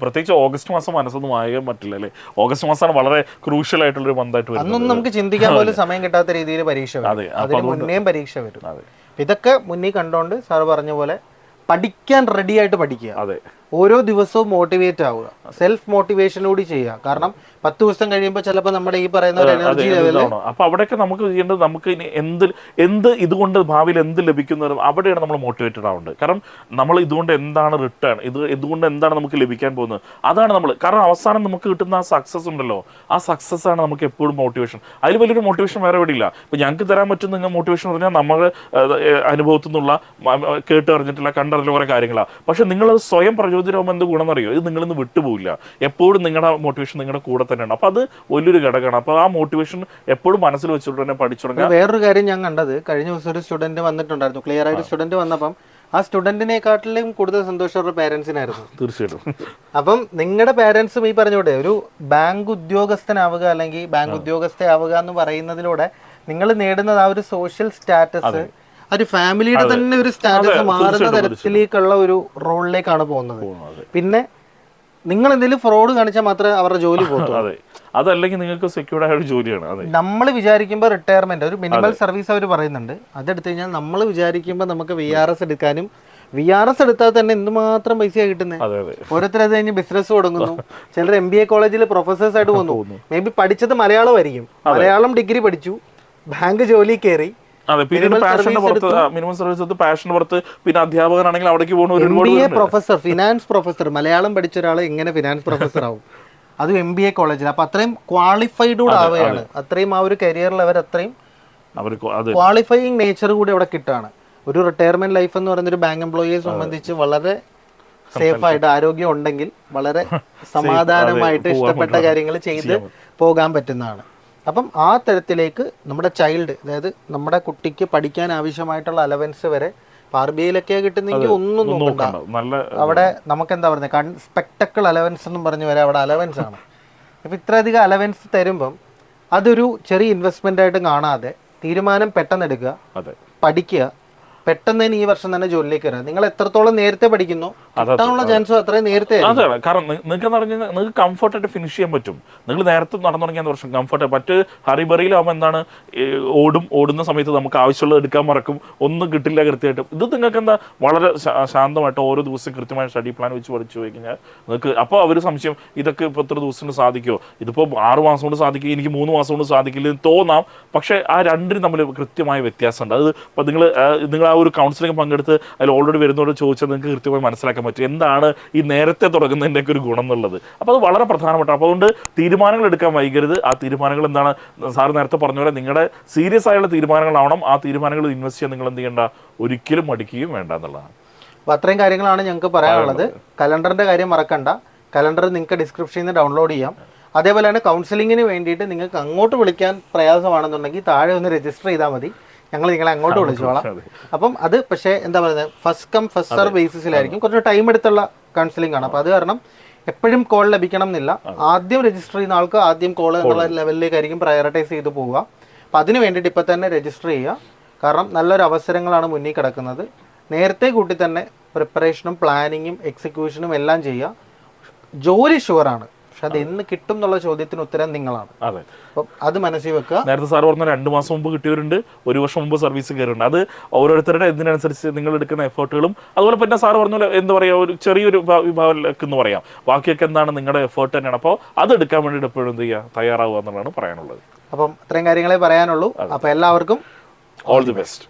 പ്രത്യേകിച്ച് ഓഗസ്റ്റ് മാസം മനസ്സൊന്നും വായിക്കാൻ പറ്റില്ല അല്ലേ. ഓഗസ്റ്റ് മാസമാണ് വളരെ ക്രൂഷ്യൽ ആയിട്ടുള്ള ഒരു മന്തായിട്ട് വരുന്നത്. അന്നൊന്നും നമുക്ക് ചിന്തിക്കാൻ പോലും സമയം കിട്ടാത്ത രീതിയിൽ പരീക്ഷ വരും, അതിന് മുന്നേയും പരീക്ഷ വരും. ഇതൊക്കെ മുന്നിൽ കണ്ടുകൊണ്ട് സാർ പറഞ്ഞ പോലെ പഠിക്കാൻ റെഡി ആയിട്ട് പഠിക്കുക. ഓരോ ദിവസവും മോട്ടിവേറ്റ് ആവുക, സെൽഫ് മോട്ടിവേഷനോട് ചെയ്യുക. കാരണം 10 ദിവസം കഴിയുമ്പോൾ ചിലപ്പോൾ നമ്മുടെ ഈ പറയുന്ന ഒരു എനർജി ലെവൽ, അപ്പൊ അവിടെയൊക്കെ നമുക്ക് ചെയ്യേണ്ടത്, നമുക്ക് ഇനി എന്ത് ഇതുകൊണ്ട് ഭാവിയിൽ എന്ത് ലഭിക്കുന്നതും അവിടെയാണ് നമ്മൾ മോട്ടിവേറ്റഡ് ആവേണ്ടത്. കാരണം നമ്മൾ ഇതുകൊണ്ട് എന്താണ് റിട്ടേൺ, ഇതുകൊണ്ട് എന്താണ് നമുക്ക് ലഭിക്കാൻ പോകുന്നത്, അതാണ് നമ്മൾ. കാരണം അവസാനം നമുക്ക് കിട്ടുന്ന ആ സക്സസ് ഉണ്ടല്ലോ, ആ സക്സസ് ആണ് നമുക്ക് എപ്പോഴും മോട്ടിവേഷൻ. അതിൽ വലിയൊരു മോട്ടിവേഷൻ വേറെ എവിടെ ഇല്ല. ഇപ്പൊ ഞങ്ങൾക്ക് തരാൻ പറ്റുന്ന മോട്ടിവേഷൻ പറഞ്ഞാൽ നമ്മുടെ അനുഭവത്തിൽ നിന്നുള്ള കേട്ട് അറിഞ്ഞിട്ടുള്ള കണ്ടറിഞ്ഞ കുറെ കാര്യങ്ങളാണ്. പക്ഷെ നിങ്ങൾ സ്വയം പ്രചോദനമാകുമ്പോൾ എന്ത് ഗുണം അറിയോ, ഇത് നിങ്ങളിന്ന് വിട്ടുപോകില്ല. എപ്പോഴും നിങ്ങളുടെ മോട്ടിവേഷൻ നിങ്ങളുടെ കൂടെ തന്നെയാണ്. അപ്പൊ അത് വലിയൊരു ഘടകമാണ്. അപ്പൊ ആ മോട്ടിവേഷൻ എപ്പോഴും മനസ്സിൽ വെച്ചിട്ട് തന്നെ പഠിച്ചു തുടങ്ങുക. വേറൊരു കാര്യം ഞാൻ കണ്ടത്, കഴിഞ്ഞ ദിവസം ഒരു സ്റ്റുഡന്റ് വന്നിട്ടുണ്ടായിരുന്നു, ക്ലിയർ ആയിട്ട് സ്റ്റുഡന്റ് വന്നപ്പം ആ സ്റ്റുഡന്റിനെക്കാട്ടിലും കൂടുതൽ സന്തോഷം അവരുടെ പേരൻസിനായിരുന്നു. തീർച്ചയായിട്ടും. അപ്പം നിങ്ങളുടെ പേരൻസും ഈ പറഞ്ഞോട്ടെ ഒരു ബാങ്ക് ഉദ്യോഗസ്ഥനാവുക അല്ലെങ്കിൽ ബാങ്ക് ഉദ്യോഗസ്ഥയാവുക എന്ന് പറയുന്നതിലൂടെ നിങ്ങൾ നേടുന്നത് ആ ഒരു സോഷ്യൽ സ്റ്റാറ്റസ്, ഒരു ഫാമിലിയുടെ തന്നെ ഒരു സ്റ്റാറ്റസ് മാറുന്ന തരത്തിലേക്കുള്ള ഒരു റോളിലേക്കാണ് പോകുന്നത്. പിന്നെ നിങ്ങൾ എന്തെങ്കിലും ഫ്രോഡ് കാണിച്ചാൽ മാത്രമേ അവരുടെ ജോലി പോകുള്ളൂ. അതല്ലെങ്കിൽ നിങ്ങൾക്ക് സെക്യൂർഡ് ആയ ഒരു ജോലിയാണ്. നമ്മൾ വിചാരിക്കുമ്പോൾ റിട്ടയർമെന്റ് ഒരു മിനിമൽ സർവീസ് അവർ പറയുന്നുണ്ട്, അതെടുത്തു കഴിഞ്ഞാൽ നമ്മൾ വിചാരിക്കുമ്പോൾ നമുക്ക് VRS എടുക്കാനും, VRS എടുത്താൽ തന്നെ എന്തുമാത്രം പൈസയാണ് കിട്ടുന്നത്. ഓരോരുത്തർ അത് കഴിഞ്ഞ് ബിസിനസ് തുടങ്ങുന്നു, ചിലർ MBA കോളേജിൽ പ്രൊഫസേഴ്സ് ആയിട്ട് പോകുന്നു. മേ ബി പഠിച്ചത് മലയാളമായിരിക്കും, മലയാളം ഡിഗ്രി പഠിച്ചു, ബാങ്ക് ജോലി കയറി, മിനിമം സർവീസ് പാഷൻ പുറത്ത്, പിന്നെ അധ്യാപകനാണെങ്കിൽ അവിടേക്ക് പോകുന്ന പ്രൊഫസർ, ഫിനാൻസ് പ്രൊഫസർ, മലയാളം പഠിച്ച ഒരാൾ എങ്ങനെ ഫിനാൻസ് പ്രൊഫസർ ആവും, അത് MBA കോളേജിൽ. അപ്പൊ അത്രയും ക്വാളിഫൈഡ് കൂടെ ആവുകയാണ്, അത്രയും ആ ഒരു കരിയറിൽ അവർ അത്രയും ക്വാളിഫൈയിങ് നേച്ചർ കൂടി അവിടെ കിട്ടുകയാണ്. ഒരു റിട്ടയർമെന്റ് ലൈഫ് എന്ന് പറയുന്ന ഒരു ബാങ്ക് എംപ്ലോയിയെ സംബന്ധിച്ച് വളരെ സേഫ് ആയിട്ട് ആരോഗ്യം ഉണ്ടെങ്കിൽ വളരെ സമാധാനമായിട്ട് ഇഷ്ടപ്പെട്ട കാര്യങ്ങൾ ചെയ്ത് പോകാൻ പറ്റുന്നതാണ്. അപ്പം ആ തരത്തിലേക്ക് നമ്മുടെ ചൈൽഡ്, അതായത് നമ്മുടെ കുട്ടിക്ക് പഠിക്കാൻ ആവശ്യമായിട്ടുള്ള അലവൻസ് വരെ RBIയിലൊക്കെ കിട്ടുന്നെങ്കിൽ ഒന്നും നോക്കണ്ട. അവിടെ നമുക്ക് എന്താ പറയുന്നത്, സ്പെക്ടക്കിൾ അലവൻസ് എന്നും പറഞ്ഞു വരെ അവിടെ അലവൻസ് ആണ്. അപ്പം ഇത്രയധികം അലവൻസ് തരുമ്പം അതൊരു ചെറിയ ഇൻവെസ്റ്റ്മെന്റ് ആയിട്ട് കാണാതെ തീരുമാനം പെട്ടെന്ന് എടുക്കുക, പഠിക്കുക, പെട്ടെന്ന് തന്നെ ഈ വർഷം തന്നെ ജോലിയിലേക്ക് കയറുക. നിങ്ങൾ എത്രത്തോളം നേരത്തെ പഠിക്കുന്നു കിട്ടാനുള്ള ചാൻസും അത്രയും നേരത്തെ. അതാണ് കാരണം നിങ്ങൾക്ക് പറഞ്ഞാൽ നിങ്ങൾക്ക് കംഫർട്ടായിട്ട് ഫിനിഷ് ചെയ്യാൻ പറ്റും. നിങ്ങൾ നേരത്തെ നടന്നു തുടങ്ങിയ വർഷം കംഫർട്ട്. മറ്റ് ഹറിബറിയിലാവുമ്പോൾ എന്താണ്, ഓടുന്ന സമയത്ത് നമുക്ക് ആവശ്യമുള്ളത് എടുക്കാൻ മറക്കും, ഒന്നും കിട്ടില്ല കൃത്യമായിട്ട്. ഇത് നിങ്ങൾക്ക് എന്താ വളരെ ശാന്തമായിട്ട് ഓരോ ദിവസം കൃത്യമായ സ്റ്റഡി പ്ലാൻ വെച്ച് പഠിച്ചു പോയി കഴിഞ്ഞാൽ നിങ്ങൾക്ക് അപ്പോൾ അവർ സംശയം ഇതൊക്കെ ഇപ്പോൾ ഇത്ര ദിവസം കൊണ്ട് സാധിക്കുമോ, ഇതിപ്പോൾ 6 മാസം കൊണ്ട് സാധിക്കും, എനിക്ക് 3 മാസം കൊണ്ട് സാധിക്കില്ലെന്ന് തോന്നാം. പക്ഷേ ആ രണ്ടിനും തമ്മിൽ കൃത്യമായ വ്യത്യാസമുണ്ട്. അത് ഇപ്പോൾ നിങ്ങൾ ആ ഒരു കൗൺസിലിംഗ് പങ്കെടുത്ത് അതിൽ ഓൾറെഡി വരുന്നവരോട് ചോദിച്ചാൽ നിങ്ങൾക്ക് കൃത്യമായി മനസ്സിലാക്കാൻ പറ്റും എന്താണ് ഈ നേരത്തെ തുടങ്ങുന്നതിൻ്റെയൊക്കെ ഒരു ഗുണം എന്നുള്ളത്. അപ്പോൾ അത് വളരെ പ്രധാനപ്പെട്ട. അപ്പോൾ അതുകൊണ്ട് തീരുമാനങ്ങൾ എടുക്കാൻ വൈകരുത്. ആ തീരുമാനങ്ങൾ എന്താണ്, സാർ നേരത്തെ പറഞ്ഞ പോലെ നിങ്ങളുടെ സീരിയസ് ആയുള്ള തീരുമാനങ്ങളാവണം. ആ തീരുമാനങ്ങൾ ഇൻവെസ്റ്റ് ചെയ്യാൻ നിങ്ങൾ എന്ത് ചെയ്യേണ്ട, ഒരിക്കലും മടിക്കുകയും വേണ്ട എന്നുള്ളതാണ്. അപ്പോൾ അത്രയും കാര്യങ്ങളാണ് ഞങ്ങൾക്ക് പറയാനുള്ളത്. കലണ്ടറിൻ്റെ കാര്യം മറക്കണ്ട. കലണ്ടർ നിങ്ങൾക്ക് ഡിസ്ക്രിപ്ഷനിൽ നിന്ന് ഡൗൺലോഡ് ചെയ്യാം. അതേപോലെ തന്നെ കൗൺസിലിങ്ങിന് വേണ്ടിയിട്ട് നിങ്ങൾക്ക് അങ്ങോട്ട് വിളിക്കാൻ പ്രയാസമാണെന്നുണ്ടെങ്കിൽ താഴെ ഒന്ന് രജിസ്റ്റർ ചെയ്താൽ മതി, ഞങ്ങൾ നിങ്ങളെ അങ്ങോട്ട് വിളിച്ചോളാം. അപ്പം അത് പക്ഷേ എന്താ പറയുന്നത്, ഫസ്റ്റ് കം ഫസ്റ്റ് സർവ് ബേസിസിലായിരിക്കും. കുറച്ച് ടൈം എടുത്തുള്ള കൗൺസിലിംഗ് ആണ്. അപ്പോൾ അത് കാരണം എപ്പോഴും കോൾ ലഭിക്കണം എന്നില്ല. ആദ്യം രജിസ്റ്റർ ചെയ്യുന്ന ആൾക്ക് ആദ്യം കോൾ എന്നുള്ള ലെവലിലേക്കായിരിക്കും പ്രയോറിറ്റൈസ് ചെയ്ത് പോവുക. അപ്പോൾ അതിന് വേണ്ടിയിട്ട് ഇപ്പോൾ തന്നെ രജിസ്റ്റർ ചെയ്യുക. കാരണം നല്ലൊരു അവസരങ്ങളാണ് മുന്നിൽ കിടക്കുന്നത്. നേരത്തെ കൂട്ടി തന്നെ പ്രിപ്പറേഷനും പ്ലാനിങ്ങും എക്സിക്യൂഷനും എല്ലാം ചെയ്യുക. ജോലി ഷുവറാണ്, പക്ഷെ അത് എന്ന് കിട്ടും എന്നുള്ള ചോദ്യത്തിന് ഉത്തരം നിങ്ങളാണ്. അതെ, അപ്പം അത് മനസ്സിൽ വെക്കുക. നേരത്തെ സാർ പറഞ്ഞ 2 മാസം മുമ്പ് കിട്ടിയവരുണ്ട്, 1 വർഷം മുമ്പ് സർവീസ് കയറുന്നുണ്ട്. അത് ഓരോരുത്തരുടെ ഇതിനനുസരിച്ച് നിങ്ങൾ എടുക്കുന്ന എഫേർട്ടുകളും അതുപോലെ പിന്നെ സാർ പറഞ്ഞ പോലെ എന്താ പറയുക, ഒരു ചെറിയൊരു വിഭാഗം എന്ന് പറയാം. ബാക്കിയൊക്കെ എന്താണ് നിങ്ങളുടെ എഫേർട്ട് തന്നെയാണ്. അപ്പോൾ അത് എടുക്കാൻ വേണ്ടിയിട്ട് എപ്പോഴും എന്ത് ചെയ്യുക, തയ്യാറാവുക എന്നുള്ളതാണ് പറയാനുള്ളത്. അപ്പം ഇത്രയും കാര്യങ്ങളെ പറയാനുള്ളൂ. അപ്പോൾ എല്ലാവർക്കും ഓൾ ദി ബെസ്റ്റ്.